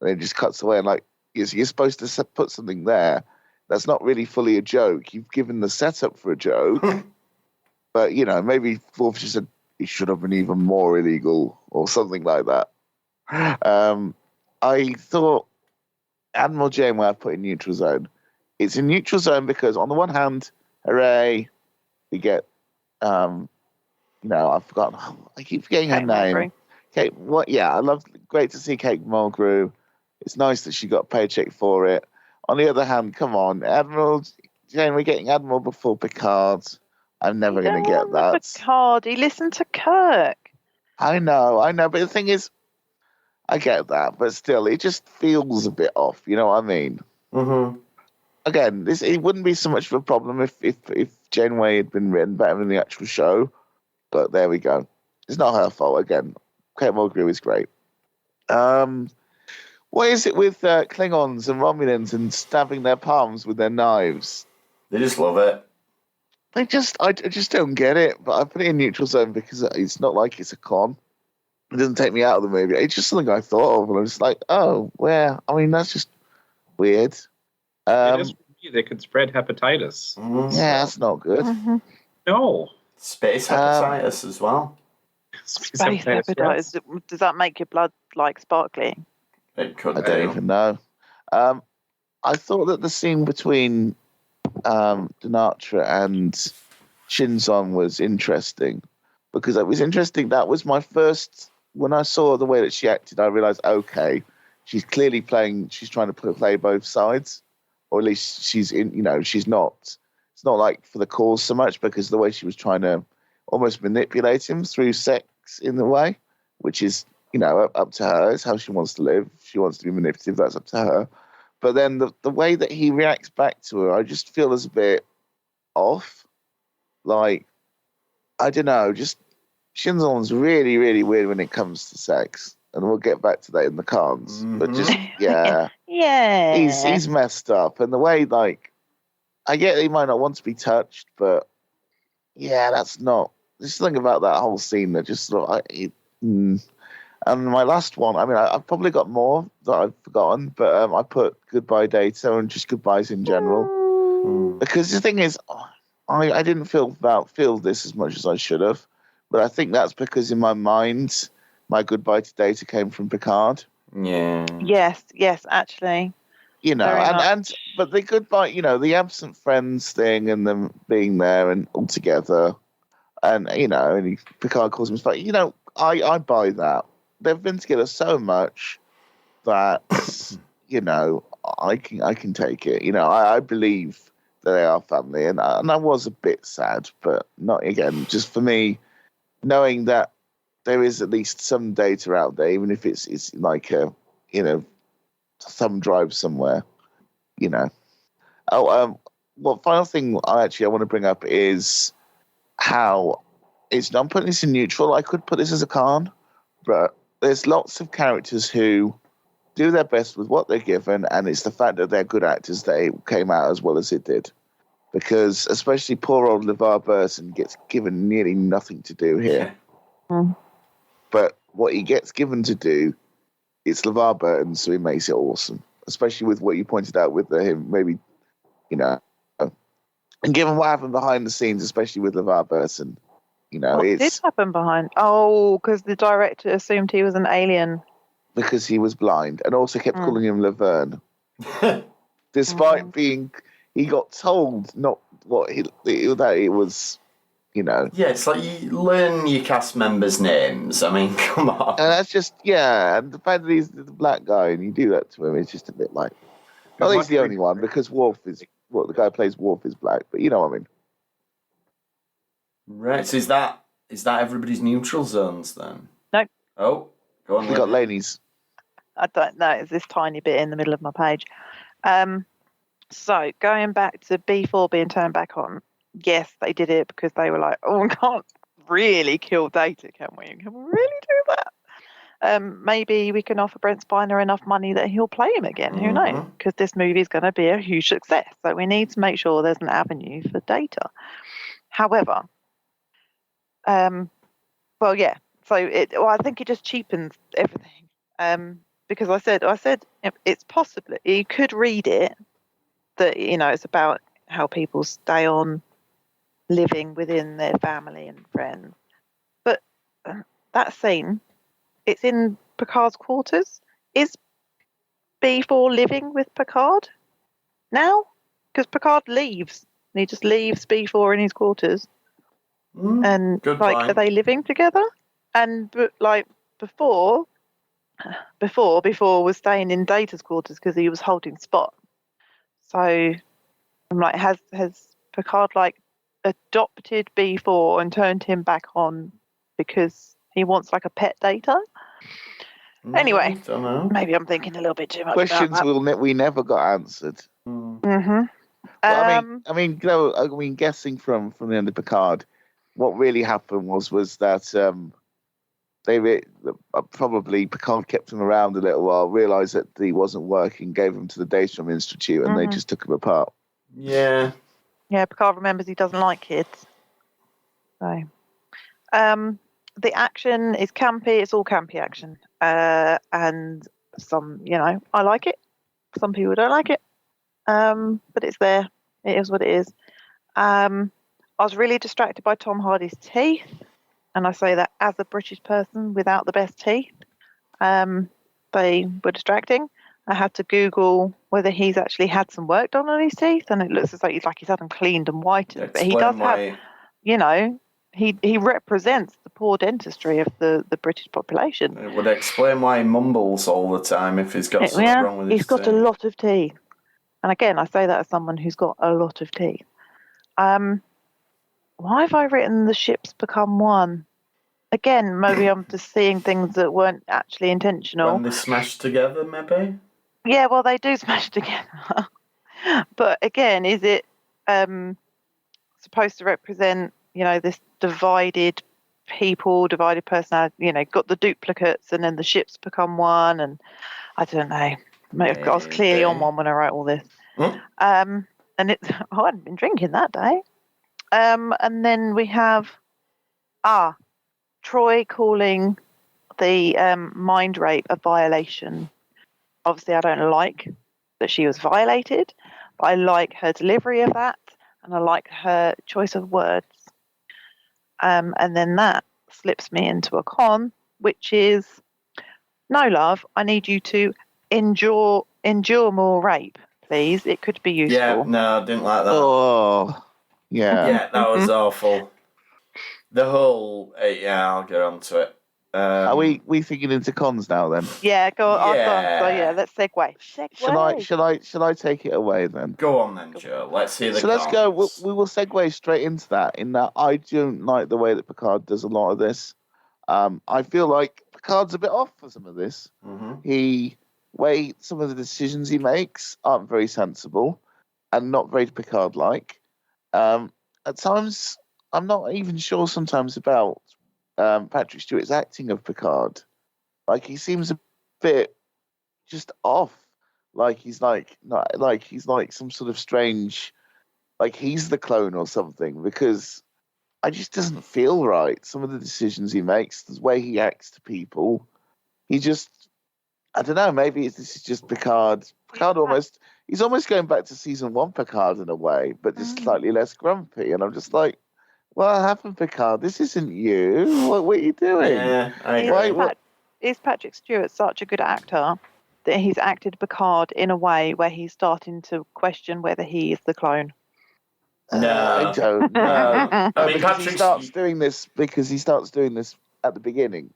And it just cuts away, and like, you're supposed to put something there that's not really fully a joke. You've given the setup for a joke, but maybe Wolf just said it should have been even more illegal or something like that. I thought Admiral Janeway I put in neutral zone. It's in neutral zone because on the one hand, hooray, we get I've forgotten. I keep forgetting her name. Kate, what? Yeah, great to see Kate Mulgrew. It's nice that she got a paycheck for it. On the other hand, come on, Admiral Janeway getting Admiral before Picard. I'm never going to get that. Picard, he listened to Kirk. I know, but the thing is, I get that, but still, it just feels a bit off. You know what I mean? Mm-hmm. Again, it wouldn't be so much of a problem if Janeway had been written better in the actual show, but there we go. It's not her fault. Again, Kate Mulgrew is great. What is it with Klingons and Romulans and stabbing their palms with their knives? They just love it. I just don't get it, but I put it in neutral zone because it's not like it's a con. It doesn't take me out of the movie. It's just something I thought of, and I'm just like, oh, where? I mean, that's just weird. They could spread hepatitis. Yeah, that's not good. No. Space hepatitis as well. Space hepatitis. Yes. Does that make your blood like sparkling? It could. I don't even know. I thought that the scene between Dinatra and Shinzon was interesting because it was interesting. That was my first, when I saw the way that she acted, I realized, okay, she's clearly she's trying to play both sides, or at least she's she's not, it's not like for the cause so much, because the way she was trying to almost manipulate him through sex in the way, which is, up to her. It's how she wants to live. If she wants to be manipulative, that's up to her. But then the way that he reacts back to her, I just feel is a bit off. Like, I don't know, just Shinzon's really, really weird when it comes to sex. And we'll get back to that in the cons. Mm-hmm. But just, yeah. Yeah. He's messed up. And the way, like, I get that he might not want to be touched, but yeah, that's not, there's something about that whole scene that just sort of, and my last one, I mean, I've probably got more that I've forgotten, but I put Goodbye Data and just goodbyes in general. Because the thing is, I didn't feel this as much as I should have, but I think that's because in my mind, my Goodbye to Data came from Picard. Yeah. Yes, actually. But the goodbye, the absent friends thing and them being there and all together, and, and Picard calls him, like, I buy that. They've been together so much that I can take it. I believe that they are family, and I was a bit sad, but not again. Just for me, knowing that there is at least some data out there, even if it's like a thumb drive somewhere. Well, final thing I want to bring up is how I'm putting this in neutral. I could put this as a con, but there's lots of characters who do their best with what they're given, and it's the fact that they're good actors that it came out as well as it did. Because especially poor old LeVar Burton gets given nearly nothing to do here. But what he gets given to do, it's LeVar Burton, so he makes it awesome. Especially with what you pointed out with him, maybe, and given what happened behind the scenes, especially with LeVar Burton, What did happen behind? Oh, because the director assumed he was an alien. Because he was blind, and also kept calling him Laverne. Despite being, he got told not what that it was, Yeah, it's like you learn your cast members' names. I mean, come on. And that's just, and the fact that he's the black guy and you do that to him is just a bit like, well, he's the only one, because the guy who plays Worf is black, but you know what I mean. Right, so is that everybody's neutral zones then? No. Oh, go on. We got Laney's. I don't know. It's this tiny bit in the middle of my page. So going back to B4 being turned back on, yes, they did it because they were like, oh, we can't really kill Data, can we? Can we really do that? Maybe we can offer Brent Spiner enough money that he'll play him again. Who knows? Because this movie is going to be a huge success. So we need to make sure there's an avenue for Data. However, So I think it just cheapens everything. Because I said it's possibly, you could read it that, it's about how people stay on living within their family and friends. But that scene, it's in Picard's quarters. Is B4 living with Picard now? Because Picard leaves. And he just leaves B4 in his quarters. And are they living together? And before was staying in Data's quarters because he was holding Spot. So I'm like, has Picard adopted B4 and turned him back on because he wants a pet Data? Anyway, don't know. Maybe I'm thinking a little bit too much. Questions about that. we never got answered. Well, guessing from the end of Picard, what really happened was that probably Picard kept him around a little while, realised that he wasn't working, gave him to the Daystrom Institute, and they just took him apart. Yeah. Yeah, Picard remembers he doesn't like kids. So, the action is campy. It's all campy action. And some, I like it. Some people don't like it. But it's there. It is what it is. I was really distracted by Tom Hardy's teeth. And I say that as a British person without the best teeth. They were distracting. I had to Google whether he's actually had some work done on his teeth, and it looks as though he's had them cleaned and whitened. But he does have, he represents the poor dentistry of the British population. It would explain why he mumbles all the time if he's got something wrong with his teeth. He's got a lot of teeth. And again, I say that as someone who's got a lot of teeth. Why have I written the ships become one? Again, maybe I'm just seeing things that weren't actually intentional. When they smash together, maybe? Yeah, well, they do smash together. But again, is it supposed to represent, this divided people, divided personality, got the duplicates and then the ships become one? And I don't know. I was clearly on one when I wrote all this. And I hadn't been drinking that day. And then we have Troy calling the mind rape a violation. Obviously, I don't like that she was violated, but I like her delivery of that, and I like her choice of words. And then that slips me into a con, which is, no, love, I need you to endure more rape, please. It could be useful. Yeah, no, I didn't like that. Oh, yeah. Yeah, that was awful. The whole, I'll get on to it. Are we thinking into cons now then? Yeah, go on. Yeah. So yeah, let's segue. Shall I take it away then? Go on then, Joe. Let's hear the So cons. let's go. We will segue straight into that. In that, I don't like the way that Picard does a lot of this. I feel like Picard's a bit off for some of this. Mm-hmm. Some of the decisions he makes aren't very sensible and not very Picard-like. At times, I'm not even sure sometimes about Patrick Stewart's acting of Picard. Like, he seems a bit just off. Like he's like not like he's like some sort of strange, like he's the clone or something. Because I just doesn't feel right. Some of the decisions he makes, the way he acts to people, he just. I don't know. Maybe this is just Picard. He's almost going back to season 1 Picard in a way, but just slightly less grumpy. And I'm just like, what happened, Picard? This isn't you. What are you doing? Yeah, I agree. Is Patrick Stewart such a good actor that he's acted Picard in a way where he's starting to question whether he is the clone? No. I don't know. I mean, because he starts doing this at the beginning.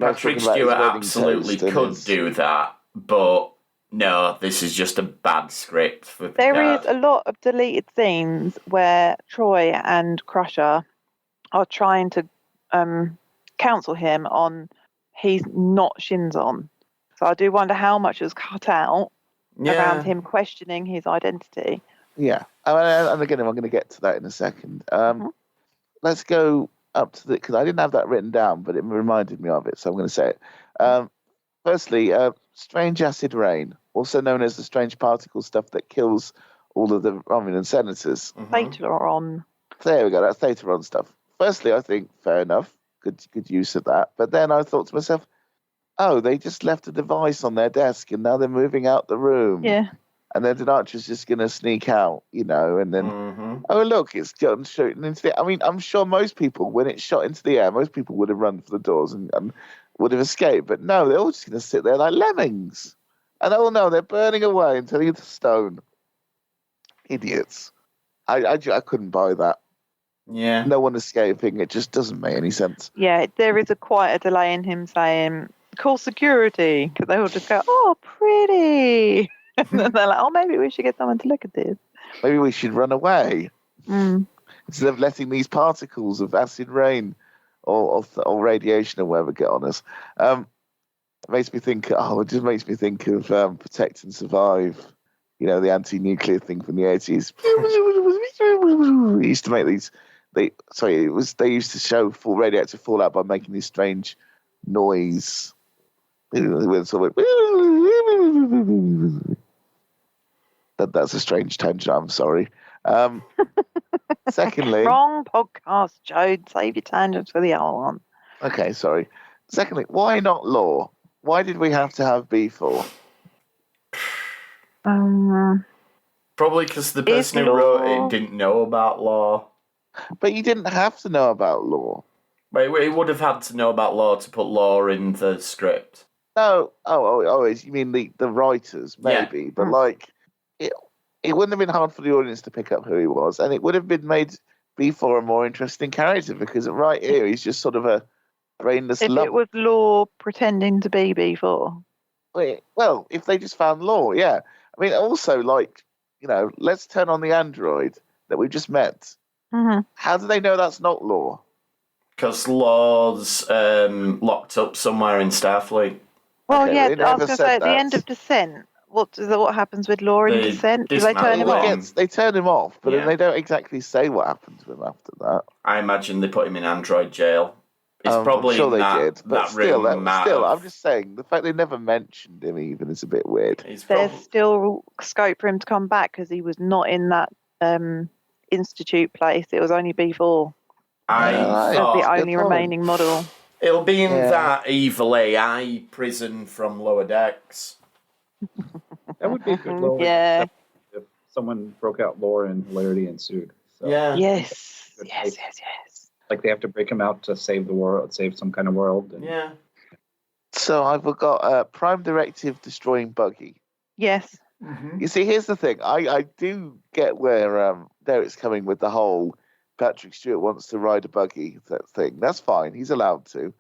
Patrick Stewart absolutely could do that, but no, this is just a bad script for Picard. There is a lot of deleted scenes where Troy and Crusher are trying to counsel him on he's not Shinzon. So I do wonder how much was cut out around him questioning his identity. Yeah, and again, I'm going to get to that in a second. Let's go up to because I didn't have that written down, but it reminded me of it, so I'm going to say it. Firstly, strange acid rain, also known as the strange particle stuff that kills all of the Romulan senators. Thetaron. There we go, that's Thetaron stuff. Firstly, I think, fair enough, good use of that. But then I thought to myself, oh, they just left a device on their desk and now they're moving out the room. Yeah. And then Denatra's just going to sneak out, and then, oh, look, it's gun shooting into the... I mean, I'm sure most people, when it's shot into the air, most people would have run for the doors and would have escaped. But no, they're all just going to sit there like lemmings. And oh no, they're burning away until you the stone. Idiots. I couldn't buy that. Yeah. No one escaping. It just doesn't make any sense. Yeah, there is quite a delay in him saying, call security, because they all just go, oh, pretty. And then they're like, oh, maybe we should get someone to look at this. Maybe we should run away. Instead of letting these particles of acid rain or radiation or whatever get on us. It just makes me think of Protect and Survive, the anti-nuclear thing from the 80s. We used to make these, they used to show full radioactive fallout by making this strange noise. That's a strange tangent, I'm sorry. Secondly... Wrong podcast, Joe. Save your tangents for the other one. Okay, sorry. Secondly, why not law? Why did we have to have B4? Probably because the person who wrote it didn't know about law. But you didn't have to know about law. But he would have had to know about law to put law in the script. No. Oh, you mean the writers, maybe. Yeah. But, it wouldn't have been hard for the audience to pick up who he was, and it would have been made B4 a more interesting character, because right here, he's just sort of a brainless lump. If it was Law pretending to be B4. Well, if they just found Law, yeah. I mean, also, let's turn on the android that we just met. Mm-hmm. How do they know that's not Law? Because Law's locked up somewhere in Starfleet. Well, okay, I was going to say, at the end of Descent, what happens with Law in Descent? Do they turn him off? They turn him off, but then they don't exactly say what happened to him after that. I imagine they put him in android jail. It's probably I'm sure they did, but still, I'm just saying, the fact they never mentioned him even is a bit weird. There's still scope for him to come back, because he was not in that Institute place. It was only B4. That's the only remaining model. It'll be in that evil AI prison from Lower Decks. That would be a good lore. Yeah. If someone broke out lore and hilarity ensued. So. Yeah. Yes. Like they have to break him out to save the world, save some kind of world. Yeah. So I've got Prime Directive destroying Buggy. Yes. Mm-hmm. You see, here's the thing. I do get where Derek's coming with the whole Patrick Stewart wants to ride a buggy thing. That's fine. He's allowed to.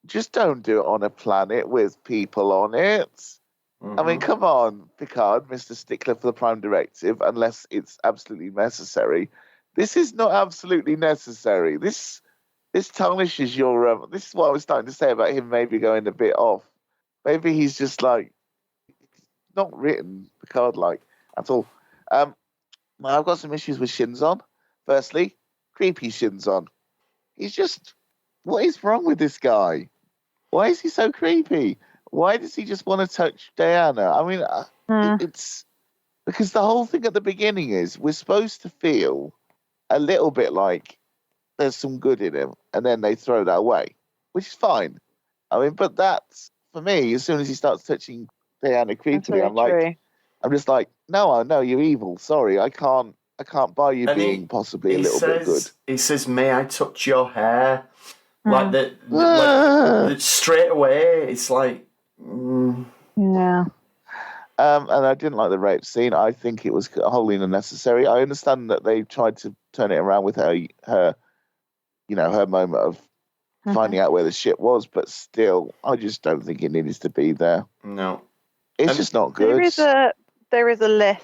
Just don't do it on a planet with people on it. Mm-hmm. I mean, come on, Picard, Mr. Stickler for the Prime Directive, unless it's absolutely necessary. This is not absolutely necessary. This tarnishes your... this is what I was starting to say about him maybe going a bit off. Maybe he's just not written Picard-like at all. I've got some issues with Shinzon. Firstly, creepy Shinzon. He's just... What is wrong with this guy? Why is he so creepy? why does he just want to touch Diana? I mean, it's because the whole thing at the beginning is we're supposed to feel a little bit like there's some good in him, and then they throw that away, which is fine. I mean, but that's, for me, as soon as he starts touching Diana creepily, I'm just like, no, you're evil. Sorry, I can't buy you And being possibly a little bit good. He says, "May I touch your hair?" Like straight away, it's like, yeah. And I didn't like the rape scene. I think it was wholly unnecessary. I understand that they tried to turn it around with her moment of finding out where the ship was, but still, I just don't think it needed to be there. No, it's just not good. There is a less.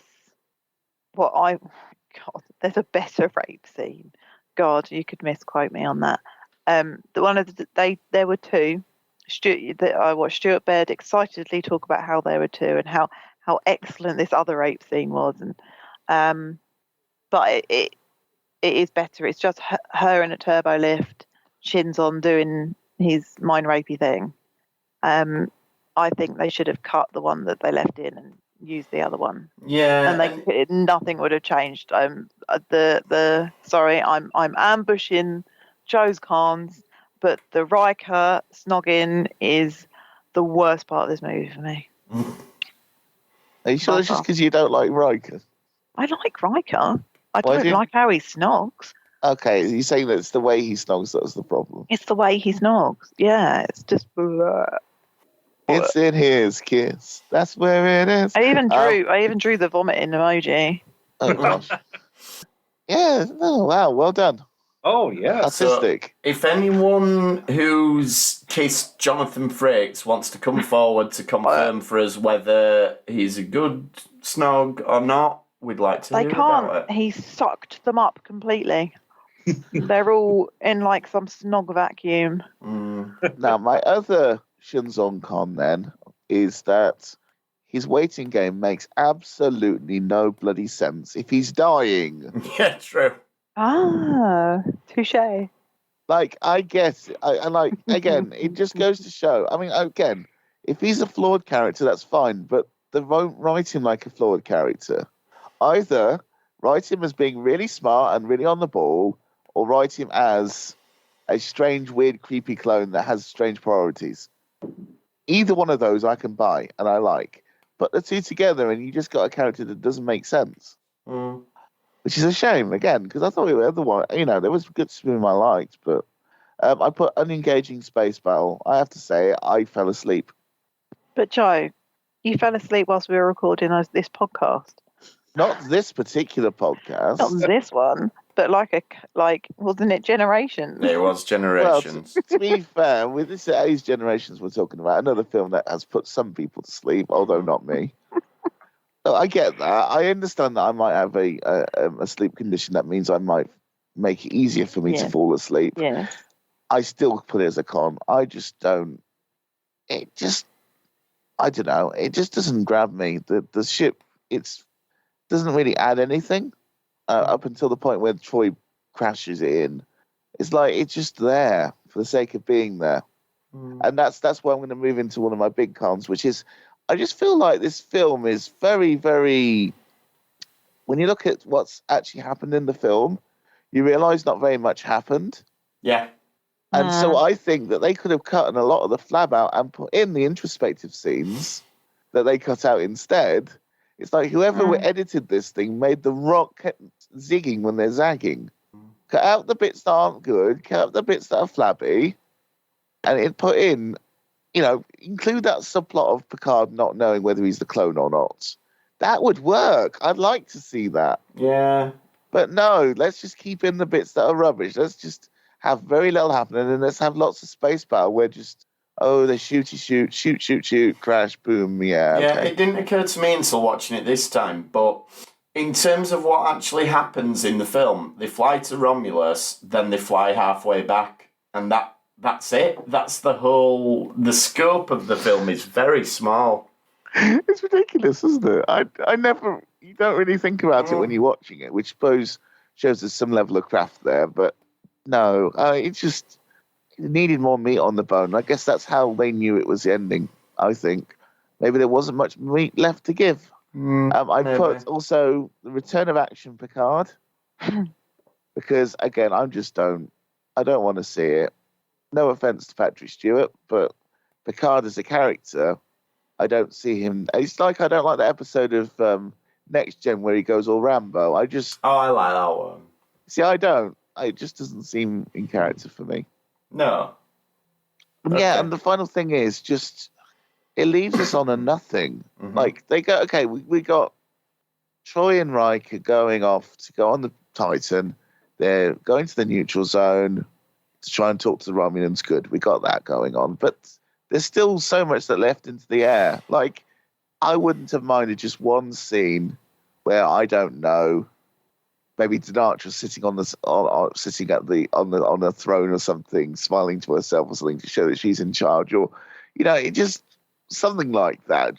There's a better rape scene. God, you could misquote me on that. There were two. I watched Stuart Baird excitedly talk about how there were two and how excellent this other rape scene was, and but it is better. It's just her in a turbo lift, chins on, doing his mind rapey thing. I think they should have cut the one that they left in and used the other one. Yeah, and nothing would have changed. Sorry, I'm ambushing Joe's cons, but the Riker snogging is the worst part of this movie for me. Are you sure it's just because you don't like Riker? I like Riker. I don't like how he snogs. Okay, you're saying that it's the way he snogs that's the problem. It's the way he snogs. Yeah, it's just. It's in his kiss. That's where it is. I even drew the vomiting emoji. Oh gosh. Yeah. Oh wow. Well done. Oh yeah. Artistic. So, if anyone who's kissed Jonathan Frakes wants to come forward to confirm for us whether he's a good snog or not, we'd like to hear about it. He sucked them up completely. They're all in like some snog vacuum. Now, my other Shinzon con then is that his waiting game makes absolutely no bloody sense if he's dying. Yeah, true. Ah, touche. Like, I guess, again, it just goes to show. I mean, again, if he's a flawed character, that's fine, but they won't write him like a flawed character. Either write him as being really smart and really on the ball, or write him as a strange, weird, creepy clone that has strange priorities. Either one of those I can buy and I like. Put the two together and you just got a character that doesn't make sense. Which is a shame, again, because I thought the other one, there was good spin I liked, but I put unengaging space battle. I have to say, I fell asleep. But Joe, you fell asleep whilst we were recording this podcast. Not this particular podcast. Not this one, but wasn't it Generations? It was Generations. Well, to be fair, with this age Generations we're talking about, another film that has put some people to sleep, although not me. So I get that. I understand that I might have a sleep condition that means I might make it easier for me to fall asleep. Yeah. I still put it as a con. I just don't. I don't know. It just doesn't grab me. The ship, doesn't really add anything up until the point where Troy crashes it in. It's like it's just there for the sake of being there. And that's why I'm going to move into one of my big cons, which is I just feel like this film is very, very... When you look at what's actually happened in the film, you realise not very much happened. Yeah. And so I think that they could have cut a lot of the flab out and put in the introspective scenes that they cut out instead. It's like whoever edited this thing made the rock zigging when they're zagging. Cut out the bits that aren't good, cut out the bits that are flabby, and it put in, include that subplot of Picard not knowing whether he's the clone or not. That would work. I'd like to see that. Yeah. But no, let's just keep in the bits that are rubbish. Let's just have very little happen, and then let's have lots of space battle where just... Oh, they shoot, crash, boom, yeah. Okay. It didn't occur to me until watching it this time, but in terms of what actually happens in the film, they fly to Romulus, then they fly halfway back, and that's it. That's the scope of the film is very small. It's ridiculous, isn't it? You don't really think about it when you're watching it, which I suppose shows there's some level of craft there, but no, it needed more meat on the bone. I guess that's how they knew it was the ending. I think maybe there wasn't much meat left to give. I'd maybe. put also the return of action Picard because again, I don't want to see it. No offense to Patrick Stewart, but Picard as a character, I don't see him. It's like I don't like the episode of Next Gen where he goes all Rambo. I like that one. See, I don't. It just doesn't seem in character for me. No. Okay. Yeah, and the final thing is just it leaves us on a nothing. Mhm. Like they go, okay, we got Troy and Riker going off to go on the Titan. They're going to the neutral zone to try and talk to the Romulans. Good, we got that going on, but there's still so much that left into the air. Like I wouldn't have minded just one scene where I don't know. Maybe Dinatra sitting on the throne or something, smiling to herself or something to show that she's in charge, or it just something like that.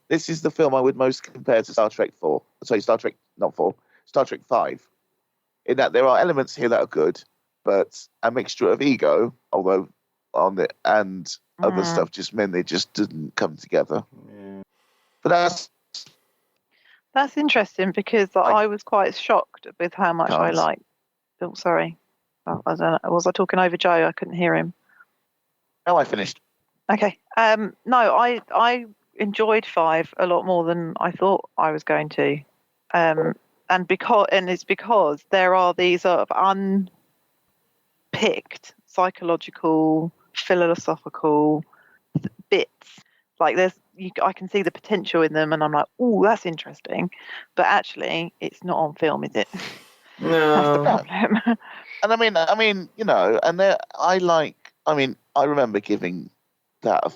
This is the film I would most compare to Star Trek 4. Sorry, Star Trek not 4, Star Trek 5. In that there are elements here that are good, but a mixture of ego, although on it, and other stuff just meant they just didn't come together. Yeah. But That's interesting because I was quite shocked with how much I Can't. liked. Oh, sorry. I don't know. Was I talking over Joe? I couldn't hear him. no, I finished. Okay. No, I enjoyed 5 a lot more than I thought I was going to. And it's because there are these sort of unpicked psychological, philosophical bits. Like I can see the potential in them, and I'm like, oh, that's interesting. But actually, it's not on film, is it? That's the No. problem. And I remember giving that a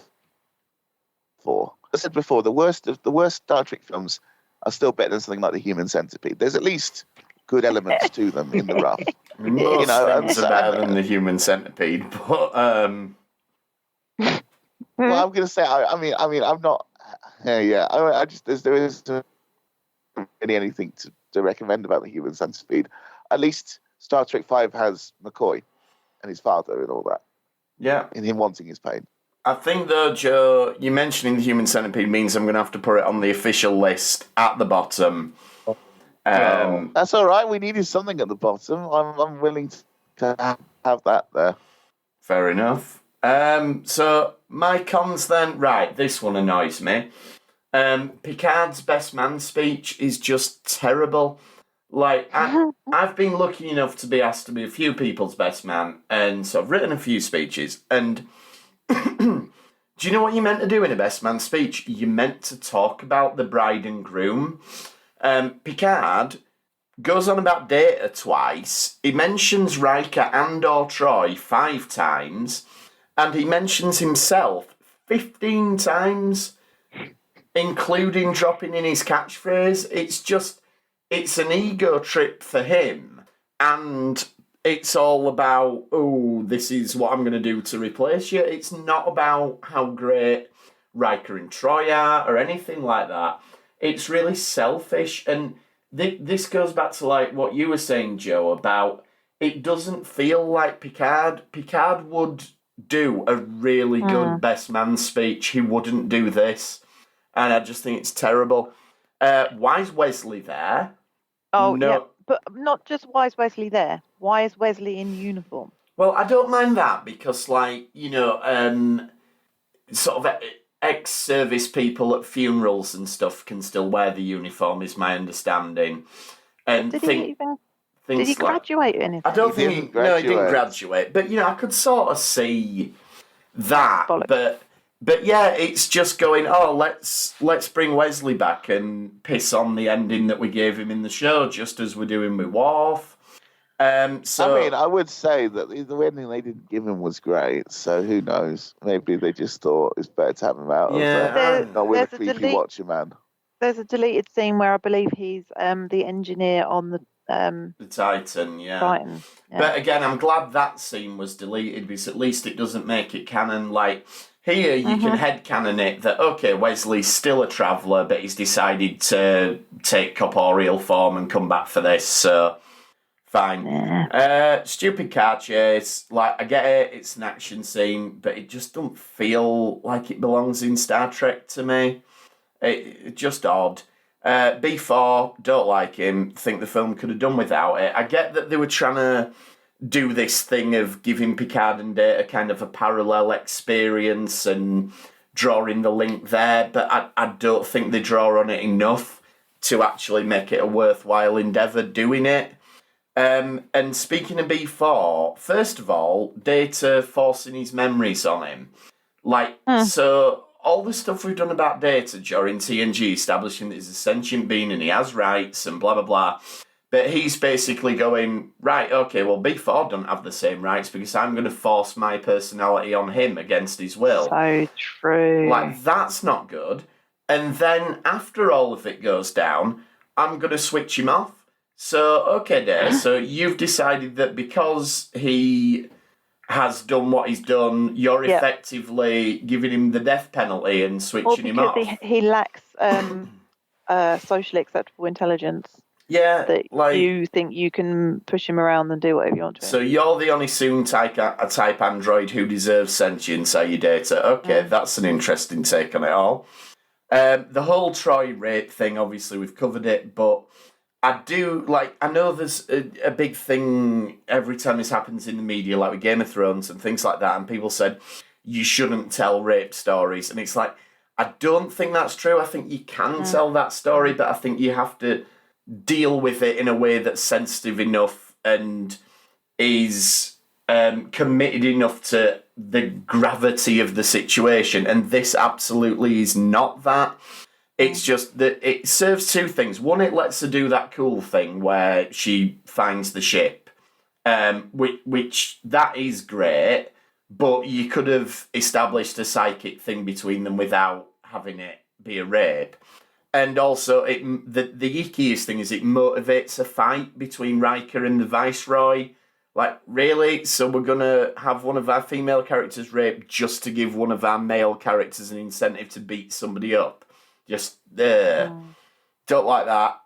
4. I said before, the worst Star Trek films are still better than something like The Human Centipede. There's at least good elements to them in the rough. Most and things so- are better than the Human Centipede, but Well, I'm going to say, I'm not. Yeah. I just there isn't really anything to recommend about The Human Centipede. At least Star Trek 5 has McCoy and his father and all that, yeah. and him wanting his pain. I think though, Joe, you mentioning the Human Centipede means I'm going to have to put it on the official list at the bottom. That's all right. We needed something at the bottom. I'm willing to have that there. Fair enough. So my cons then, right, this one annoys me. Picard's best man speech is just terrible. Like, I've been lucky enough to be asked to be a few people's best man, and so I've written a few speeches, and do you know what you're meant to do in a best man speech? You're meant to talk about the bride and groom. Picard goes on about Data twice, he mentions Riker and or Troy 5 times, and he mentions himself 15 times, including dropping in his catchphrase. It's an ego trip for him, and it's all about, oh, this is what I'm going to do to replace you. It's not about how great Riker and Troy are or anything like that. It's really selfish, and this goes back to like what you were saying, Joe, about it doesn't feel like Picard. Picard would do a really good best man speech. He wouldn't do this, and I just think it's terrible. Why is Wesley there? Oh, No. yeah. But not just why is Wesley there? Why is Wesley in uniform? Well, I don't mind that because, like, sort of ex-service people at funerals and stuff can still wear the uniform, is my understanding. And Did he things graduate or anything? I don't He think didn't no, he didn't graduate. graduate. But I could sort of see that. Bollocks. But yeah, it's just going, oh, let's bring Wesley back and piss on the ending that we gave him in the show, just as we're doing with Worf. I would say that the ending they didn't give him was great. So who knows? Maybe they just thought it's better to have him out of not with a creepy Watcher man. There's a deleted scene where I believe he's the engineer on the Titan, yeah. Titan. Yeah. But again, I'm glad that scene was deleted because at least it doesn't make it canon. Like, here you can headcanon it that, okay, Wesley's still a traveller, but he's decided to take corporeal form and come back for this, so Fine. Stupid car chase. Like, I get it, it's an action scene, but it just don't feel like it belongs in Star Trek to me. It's just odd. B4, don't like him, think the film could have done without it. I get that they were trying to do this thing of giving Picard and Data kind of a parallel experience and drawing the link there, but I don't think they draw on it enough to actually make it a worthwhile endeavour doing it. And speaking of B4, first of all, Data forcing his memories on him. So all the stuff we've done about Data during TNG, establishing that he's a sentient being and he has rights and blah, blah, blah. But he's basically going, right, okay, well, B4 don't have the same rights because I'm going to force my personality on him against his will. So true. Like, that's not good. And then after all of it goes down, I'm going to switch him off. So, okay, Dare, so you've decided that because he has done what he's done, you're effectively giving him the death penalty and switching him off. Because he lacks socially acceptable intelligence. Yeah, that you think you can push him around and do whatever you want to him. So you're the only soon type android who deserves sentience, are you, Data? Okay, that's an interesting take on it all. The whole Troy rape thing, obviously we've covered it, but I know there's a big thing every time this happens in the media, like with Game of Thrones and things like that, and people said, you shouldn't tell rape stories, and it's like, I don't think that's true. I think you can tell that story, but I think you have to deal with it in a way that's sensitive enough and is committed enough to the gravity of the situation, and this absolutely is not that. It's just that it serves two things. One, it lets her do that cool thing where she finds the ship, which that is great, but you could have established a psychic thing between them without having it be a rape. And also, the ickiest thing is it motivates a fight between Riker and the Viceroy. Like, really? So we're going to have one of our female characters raped just to give one of our male characters an incentive to beat somebody up? Just, don't like that.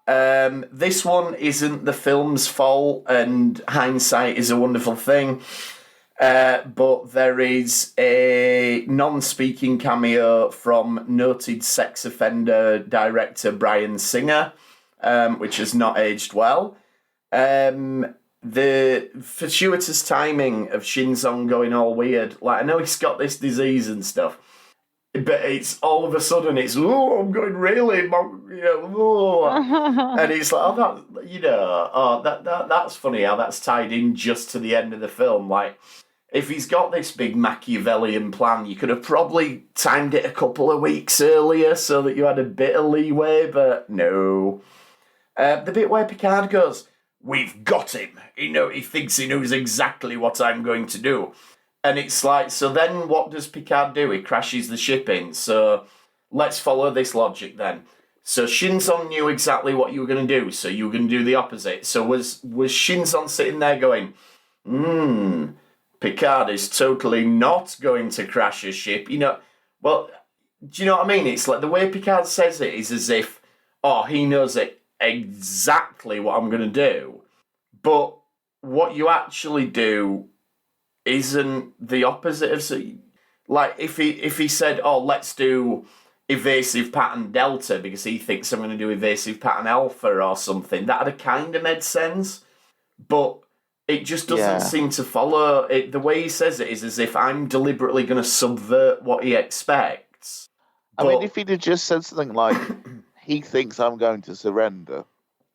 This one isn't the film's fault, and hindsight is a wonderful thing. But there is a non-speaking cameo from noted sex offender director Bryan Singer, which has not aged well. The fortuitous timing of Shinzong going all weird. Like, I know he's got this disease and stuff, but it's all of a sudden it's, oh, I'm going really, and it's like, that's funny how that's tied in just to the end of the film. Like, if he's got this big Machiavellian plan, you could have probably timed it a couple of weeks earlier so that you had a bit of leeway, but no. The bit where Picard goes, we've got him. He thinks he knows exactly what I'm going to do. And it's like, so then what does Picard do? He crashes the ship in. So let's follow this logic then. So Shinzon knew exactly what you were going to do, so you were going to do the opposite. So was Shinzon sitting there going, Picard is totally not going to crash a ship? Well, do you know what I mean? It's like the way Picard says it is as if, he knows exactly what I'm going to do. But what you actually do isn't the opposite of... Like, if he said, let's do evasive pattern Delta because he thinks I'm going to do evasive pattern Alpha or something, that would have kind of made sense. But it just doesn't seem to follow. The way he says it is as if I'm deliberately going to subvert what he expects. I mean, if he'd have just said something like, he thinks I'm going to surrender.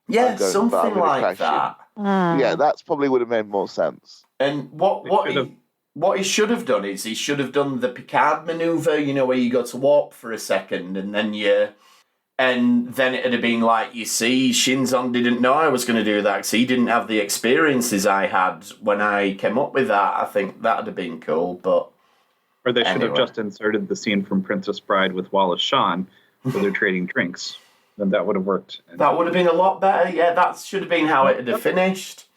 Yeah, something like that. Yeah, that's probably would have made more sense. And what he should have done is he should have done the Picard maneuver, where you go to warp for a second and then it would have been like, you see, Shinzon didn't know I was going to do that because he didn't have the experiences I had when I came up with that. I think that would have been cool, but... Or they should have just inserted the scene from Princess Bride with Wallace Shawn where they're trading drinks. Then that would have worked. That would have been a lot better. Yeah, that should have been how it would have finished.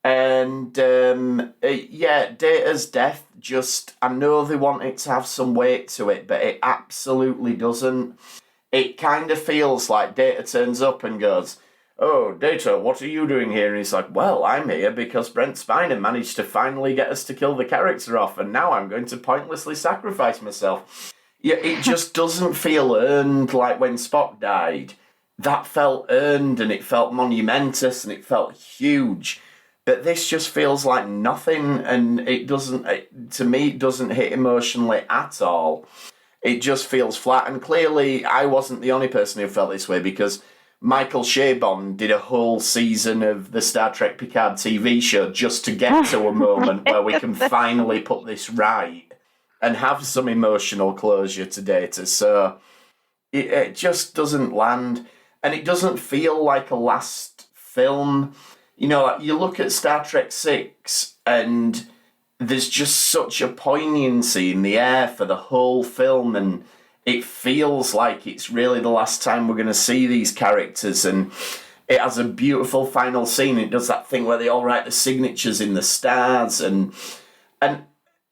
And, Data's death just... I know they want it to have some weight to it, but it absolutely doesn't. It kind of feels like Data turns up and goes, oh, Data, what are you doing here? And he's like, well, I'm here because Brent Spiner managed to finally get us to kill the character off, and now I'm going to pointlessly sacrifice myself. Yeah, it just doesn't feel earned like when Spock died. That felt earned, and it felt monumentous, and it felt huge. But this just feels like nothing, and to me, it doesn't hit emotionally at all. It just feels flat, and clearly I wasn't the only person who felt this way, because Michael Chabon did a whole season of the Star Trek Picard TV show just to get to a moment where we can finally put this right and have some emotional closure to Data. So it just doesn't land, and it doesn't feel like a last film. You know, like you look at Star Trek 6 and there's just such a poignancy in the air for the whole film, and it feels like it's really the last time we're going to see these characters, and it has a beautiful final scene. It does that thing where they all write the signatures in the stars, and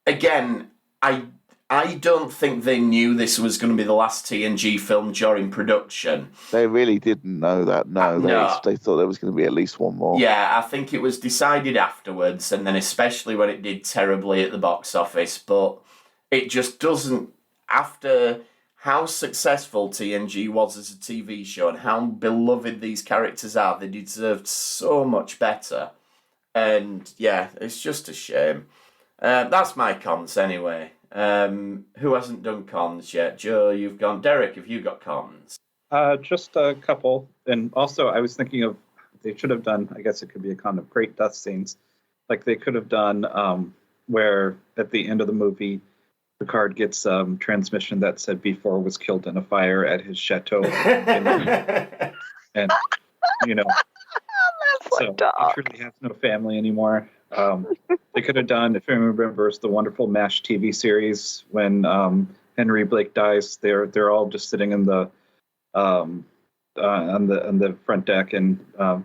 again, I don't think they knew this was going to be the last TNG film during production. They really didn't know that. No. They thought there was going to be at least one more. Yeah, I think it was decided afterwards, and then especially when it did terribly at the box office. But it just doesn't, after how successful TNG was as a TV show and how beloved these characters are, they deserved so much better. And yeah, it's just a shame. That's my cons anyway. Who hasn't done cons yet? Joe, you've gone. Derek, have you got cons? Just a couple. And also, I was thinking of, they should have done, I guess it could be a con of great death scenes. Like they could have done where at the end of the movie, Picard gets transmission that said B4 was killed in a fire at his chateau. and, you know, so he truly has no family anymore. They could have done, if anyone remembers, the wonderful MASH TV series when Henry Blake dies. They're all just sitting in the on the front deck, and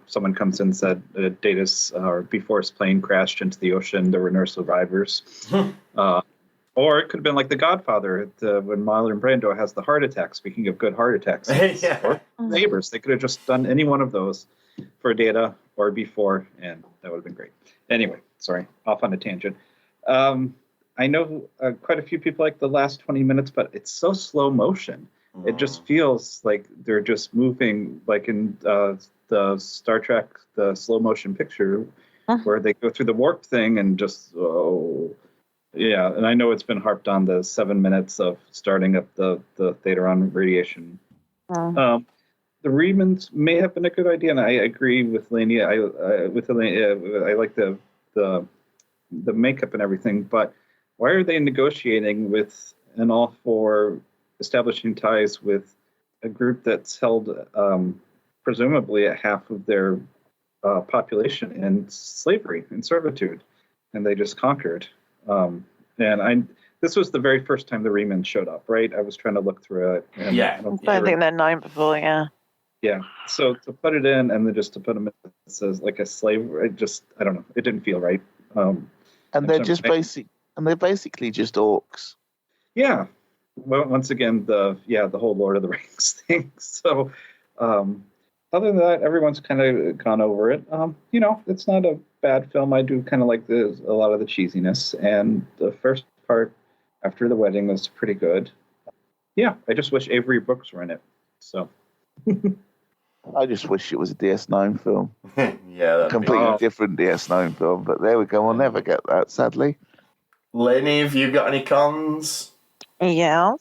someone comes in and said Data's or B4's plane crashed into the ocean. There were no survivors. Or it could have been like The Godfather when Marlon Brando has the heart attack. Speaking of good heart attacks, Yeah. Or Neighbours, they could have just done any one of those for Data or B4, and that would have been great. Anyway, sorry, off on a tangent. I know quite a few people like the last 20 minutes, but it's so slow motion. It just feels like they're just moving, like in the Star Trek, the slow motion picture, where they go through the warp thing and just, yeah. And I know it's been harped on, the 7 minutes of starting up the Theteron radiation. The remans may have been a good idea, and I agree with Lainey. I like the makeup and everything, but why are they negotiating with and all for establishing ties with a group that's held presumably at half of their population in slavery and servitude, and they just conquered? This was the very first time the Remans showed up, right? I was trying to look through it. And I don't think they're known before, yeah. Yeah, so to put it in and then just to put them in, it says like a slave, I don't know, it didn't feel right. And they're just they're basically just orcs. Yeah. Well, once again, the whole Lord of the Rings thing. So, other than that, everyone's kind of gone over it. It's not a bad film. I do kind of like a lot of the cheesiness, and the first part after the wedding was pretty good. Yeah, I just wish Avery Brooks were in it. So. I just wish it was a DS9 film. Yeah, completely different DS9 film, but there we go. We'll never get that, sadly. Lenny, have you got any cons? Yeah.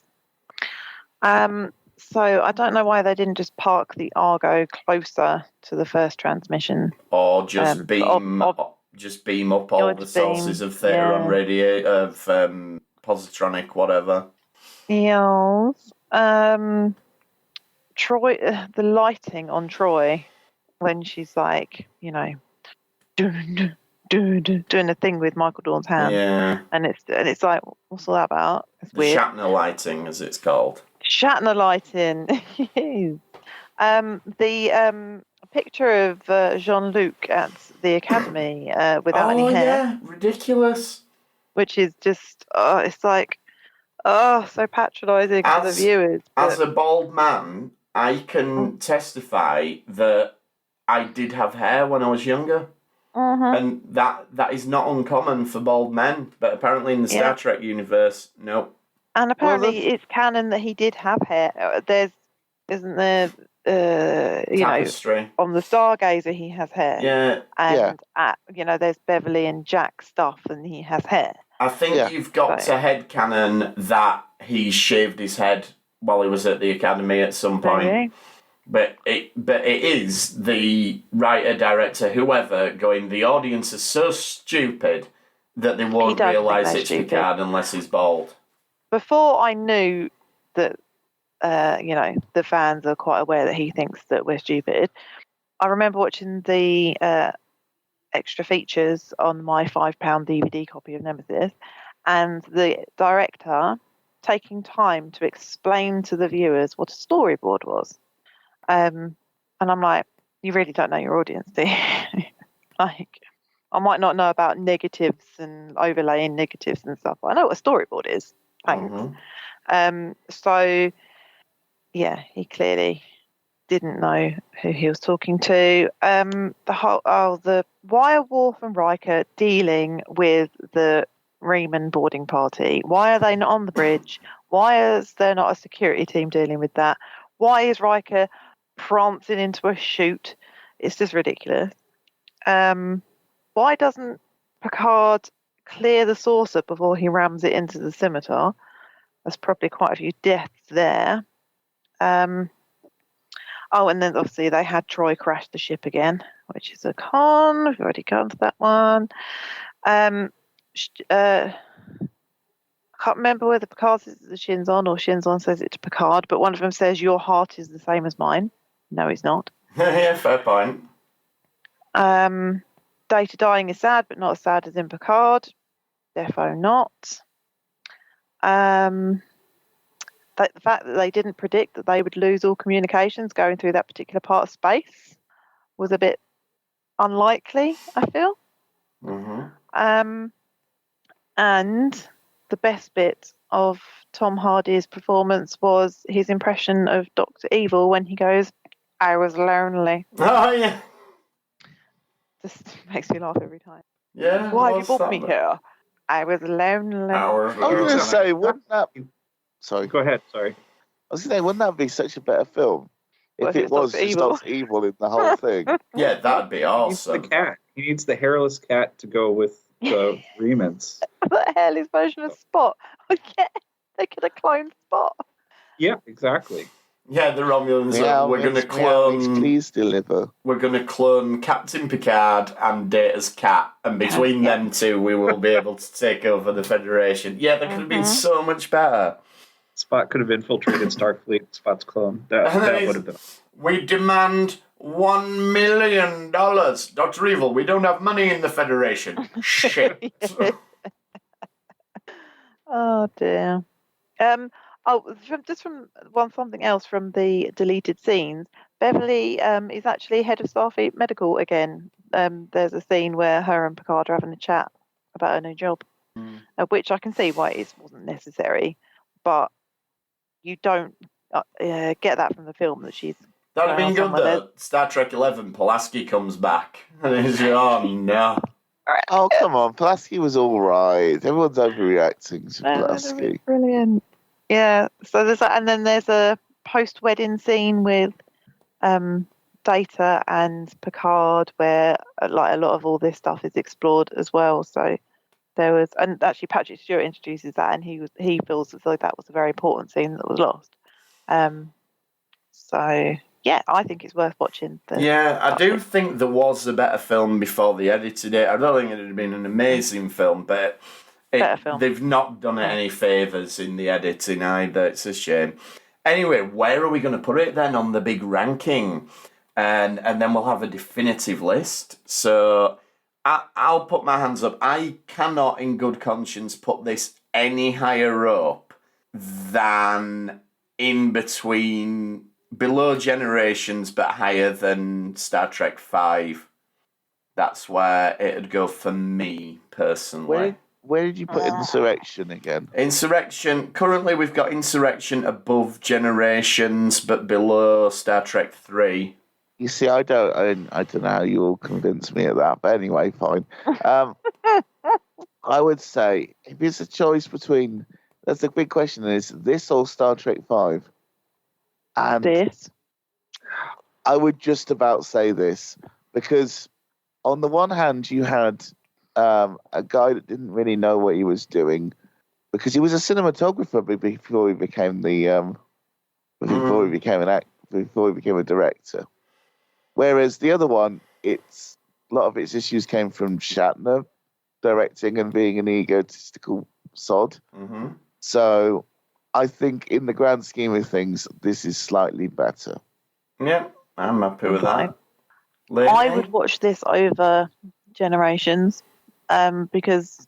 So I don't know why they didn't just park the Argo closer to the first transmission, or just beam up all the sources of Theteron radio, of positronic, whatever. Yeah. Troy, the lighting on Troy when she's like, doing the thing with Michael Dorn's hand. Yeah. And it's like, what's all that about? It's the weird. Shatner lighting, as it's called. Shatner lighting. The picture of Jean-Luc at the Academy without any hair. Yeah, ridiculous. Which is just, it's like, so patronising for the viewers. As a bald man, I can testify that I did have hair when I was younger. And that is not uncommon for bald men, but apparently in the Star Trek universe, no. And apparently it's canon that he did have hair. Isn't there, Tapestry. on the Stargazer he has hair. Yeah. And, there's Beverly and Jack stuff and he has hair. I think you've got to headcanon that he shaved his head while he was at the academy at some point. Really? But it is the writer, director, whoever, going, the audience is so stupid that they won't realise it's Picard unless he's bald. Before I knew that, the fans are quite aware that he thinks that we're stupid, I remember watching the extra features on my £5 DVD copy of Nemesis, and the director taking time to explain to the viewers what a storyboard was. And I'm like, you really don't know your audience, do you? Like, I might not know about negatives and overlaying negatives and stuff, but I know what a storyboard is. Thanks. So, yeah, he clearly didn't know who he was talking to. Why are Worf and Riker dealing with the Riemann boarding party? Why are they not on the bridge? Why is there not a security team dealing with that? Why is Riker prancing into a chute? It's just ridiculous. Why doesn't Picard clear the saucer before he rams it into the scimitar? There's probably quite a few deaths there. And then obviously they had Troy crash the ship again, which is a con. We've already gone to that one. I can't remember whether Picard says it to Shinzon or Shinzon says it to Picard, but one of them says, your heart is the same as mine. No, he's not. Yeah, fair point. Data dying is sad, but not as sad as in Picard. Defo not. The fact that they didn't predict that they would lose all communications going through that particular part of space was a bit unlikely, I feel. And the best bit of Tom Hardy's performance was his impression of Dr. Evil when he goes, I was lonely. Oh, yeah. Just makes me laugh every time. Yeah. Why have you brought me here? I was lonely. I was going to say, wouldn't that... Sorry. Go ahead, sorry. I was going to say, wouldn't that be such a better film if it was just Dr. Evil in the whole thing? Yeah, that'd be awesome. He needs the cat. He needs the hairless cat to go with the Remans. The hairless version of Spot. Yeah, they could have cloned Spot. Yeah, exactly. Yeah, the Romulans. We're going to clone. Please deliver. We're going to clone Captain Picard and Data's cat, and between them two, we will be able to take over the Federation. Yeah, that could have been so much better. Spot could have infiltrated Starfleet. Spot's clone. That would have been. We demand $1 million, Dr. Evil. We don't have money in the Federation. Shit. Oh dear. From something else from the deleted scenes. Beverly is actually head of Starfleet Medical again. There's a scene where her and Picard are having a chat about her new job, which I can see why it wasn't necessary, but you don't get that from the film that she's. That'd have been good though. Star Trek 11, Pulaski comes back. And he's oh no. Oh, come on. Pulaski was all right. Everyone's overreacting to Pulaski. Brilliant. Yeah. So there's that, and then there's a post-wedding scene with Data and Picard where like a lot of all this stuff is explored as well. So there was, and actually Patrick Stewart introduces that, and he feels as though that was a very important scene that was lost. So yeah, I think it's worth watching. I do think there was a better film before they edited it. I don't think it would have been an amazing film, but they've not done it any favours in the editing either. It's a shame. Anyway, where are we going to put it then on the big ranking? And then we'll have a definitive list. So I'll put my hands up. I cannot in good conscience put this any higher up than in between... below Generations, but higher than Star Trek 5. That's where it'd go for me, personally. Where did you put Insurrection again? Insurrection, currently we've got Insurrection above Generations, but below Star Trek 3. You see, I don't know how you all convince me of that, but anyway, fine. I would say if it's a choice between, that's the big question: is this or Star Trek 5? And This. I would just about say this because, on the one hand, you had a guy that didn't really know what he was doing because he was a cinematographer before he became before he became a director. Whereas the other one, a lot of its issues came from Shatner directing and being an egotistical sod. Mm-hmm. So I think in the grand scheme of things, this is slightly better. Yeah, I'm happy with that. I would watch this over Generations because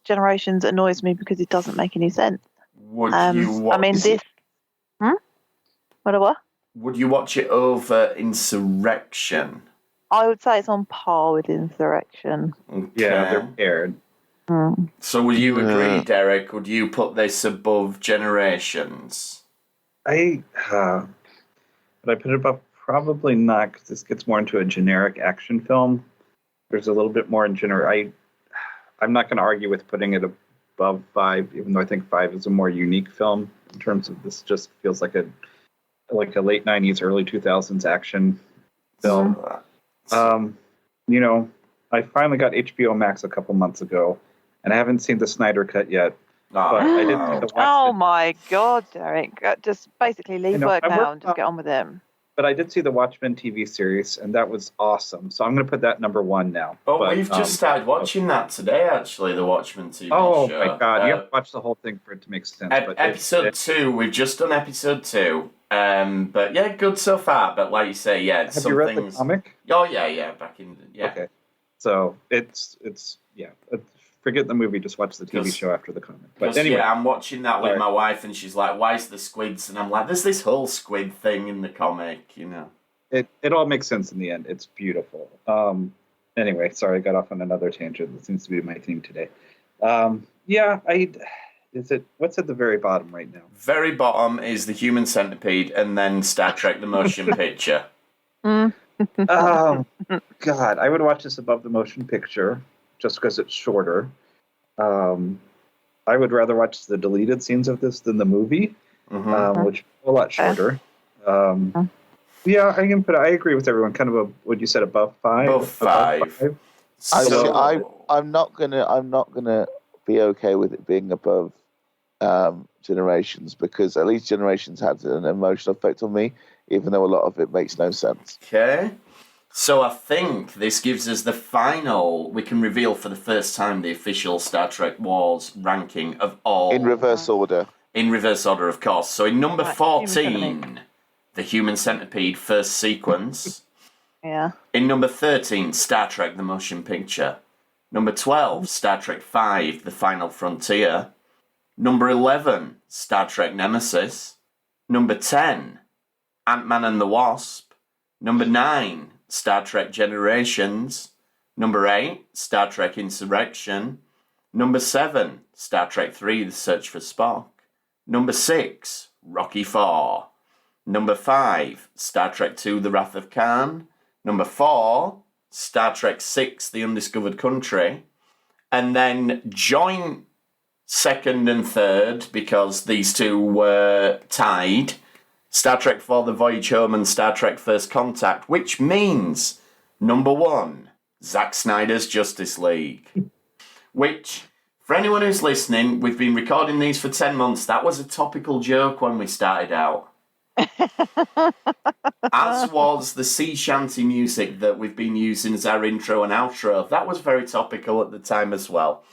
Generations annoys me because it doesn't make any sense. Would you watch What? Would you watch it over Insurrection? I would say it's on par with Insurrection. Okay. Yeah, they're paired. So would you agree, Derek? Would you put this above Generations? Would I put it above? Probably not, because this gets more into a generic action film. There's a little bit more in generic. I'm not going to argue with putting it above 5, even though I think 5 is a more unique film in terms of this. Just feels like a late 90s, early 2000s action film. I finally got HBO Max a couple months ago, and I haven't seen the Snyder Cut yet. But I did see the Watchmen. Oh my God, Derek! Just basically leave work now and just get on with it. But I did see the Watchmen TV series, and that was awesome. So I'm going to put that number 1 now. But we've just started watching that today, actually, the Watchmen TV show. Oh, my God. You have to watch the whole thing for it to make sense. Episode 2, we've just done episode 2. But yeah, good so far. But like you say, yeah, have you read the comic? Oh, yeah, back in... Yeah. Okay. So it's forget the movie, just watch the TV show after the comic. But anyway. Yeah, I'm watching that with my wife, and she's like, why is the squids? And I'm like, there's this whole squid thing in the comic, It all makes sense in the end. It's beautiful. Anyway, sorry, I got off on another tangent. That seems to be my theme today. What's at the very bottom right now? Very bottom is the Human Centipede, and then Star Trek: The Motion Picture. Oh, God. I would watch this above the motion picture just because it's shorter. I would rather watch the deleted scenes of this than the movie, which is a lot shorter. Yeah, I agree with everyone. Kind of what you said, above 5. Above 5. I'm not gonna be okay with it being above Generations, because at least Generations had an emotional effect on me, even though a lot of it makes no sense. Okay. So I think this gives us the final, we can reveal for the first time the official Star Trek Wars ranking of all. In reverse order. In reverse order, of course. So in number 14, the Human Centipede first sequence. Yeah. In number 13, Star Trek: The Motion Picture. Number 12, Star Trek V, The Final Frontier. Number 11, Star Trek Nemesis. Number 10, Ant-Man and the Wasp. Number 9, Star Trek Generations. Number 8, Star Trek Insurrection. Number 7, Star Trek 3, The Search for Spock. Number 6, Rocky IV. Number 5, Star Trek 2, The Wrath of Khan. Number 4, Star Trek 6, The Undiscovered Country. And then joint second and third, because these two were tied, Star Trek IV, The Voyage Home, and Star Trek First Contact, which means number 1, Zack Snyder's Justice League. Which, for anyone who's listening, we've been recording these for 10 months. That was a topical joke when we started out. As was the sea shanty music that we've been using as our intro and outro. That was very topical at the time as well.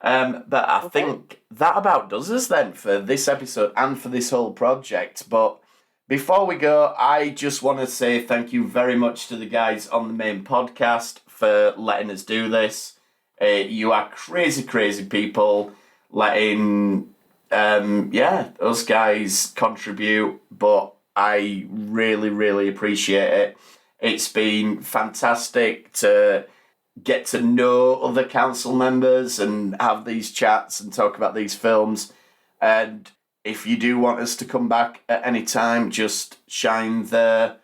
But I think that about does us then for this episode and for this whole project. But before we go, I just want to say thank you very much to the guys on the main podcast for letting us do this. You are crazy, crazy people letting us guys contribute, but I really, really appreciate it. It's been fantastic to get to know other council members and have these chats and talk about these films. And if you do want us to come back at any time, just shine the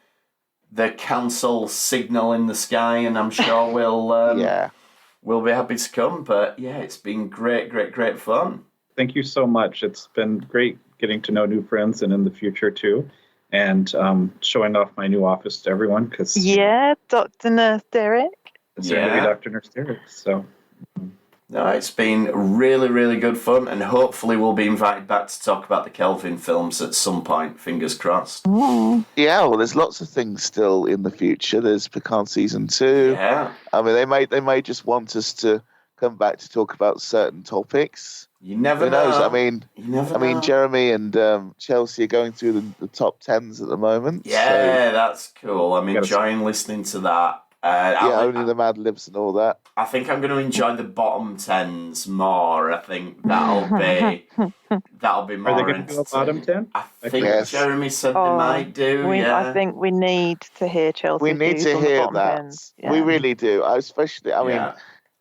the council signal in the sky, and I'm sure we'll be happy to come. But yeah, it's been great fun. Thank you so much. It's been great getting to know new friends, and in the future too, and showing off my new office to everyone. Because Dr. Nurse Derek. It's going to be Dr. Nurse Derek. So. No, it's been really good fun, and hopefully we'll be invited back to talk about the Kelvin films at some point. Fingers crossed. Yeah, well, there's lots of things still in the future. There's Picard season 2. Yeah. I mean, they may just want us to come back to talk about certain topics. You never Who knows? know. I mean, Jeremy and Chelsea are going through the top 10s at the moment. Yeah, that's cool. I'm enjoying listening to that. Only the Mad Libs and all that. I think I'm going to enjoy the bottom 10s more. I think that'll be more. Are they going to do a bottom 10? I think Jeremy said they might do. I think we need to hear Chelsea. We need to hear that. Yeah. We really do. Especially, I mean,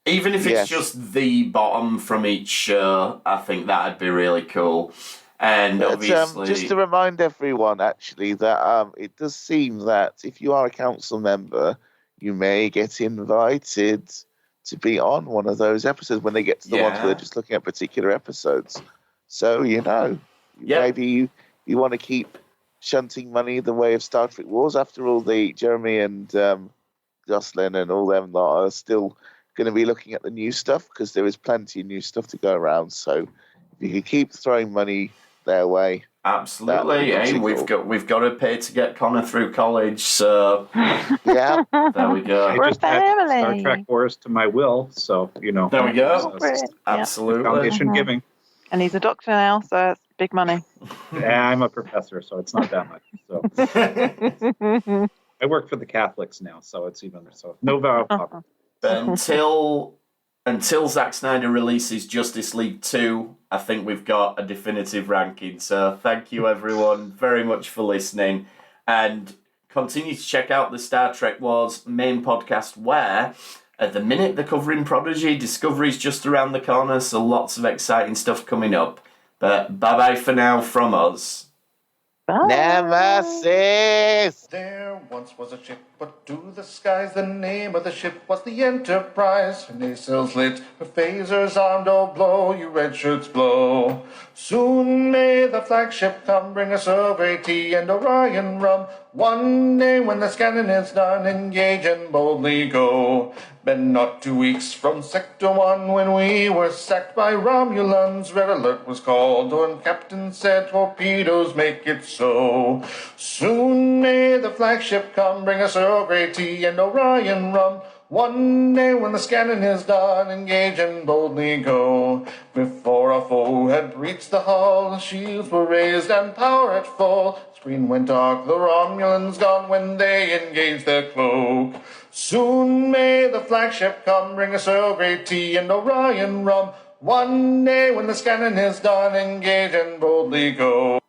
even if it's just the bottom from each show, I think that'd be really cool. And obviously, just to remind everyone, actually, that it does seem that if you are a council member, you may get invited to be on one of those episodes when they get to the ones where they're just looking at particular episodes. So, maybe you want to keep shunting money the way of Star Trek Wars. After all, Jeremy and Jocelyn and all them lot are still going to be looking at the new stuff, because there is plenty of new stuff to go around. So if you could keep throwing money their way. Absolutely. Hey, we've got to pay to get Connor through college, so yeah, there we go. I just add Star Trek Wars to my will, so there we go. Absolutely. Foundation giving. And he's a doctor now, so it's big money. Yeah, I'm a professor, so it's not that much. So I work for the Catholics now, so it's even no vow of poverty. But until Zack Snyder releases Justice League 2, I think we've got a definitive ranking. So thank you everyone very much for listening, and continue to check out the Star Trek Wars main podcast, where at the minute they're covering Prodigy. Discovery's just around the corner, so lots of exciting stuff coming up. But bye-bye for now from us. Bye. Nemesis! There once was a ship, but to the skies the name of the ship was the Enterprise. Her nacelles lit, her phasers armed, oh blow, you red shirts blow. Soon may the flagship come, bring us Earl Grey tea and Orion rum. One day when the scanning is done, engage and boldly go. Been not 2 weeks from Sector 1 when we were sacked by Romulans. Red alert was called, and Captain said torpedoes make it so. Soon may the flagship come, bring us Earl Grey tea and Orion rum. One day when the scanning is done, engage and boldly go. Before our foe had reached the hull, the shields were raised and power at full. Screen went dark, the Romulans gone when they engaged their cloak. Soon may the flagship come, bring us Earl Grey tea and Orion rum. One day when the scanning is done, engage and boldly go.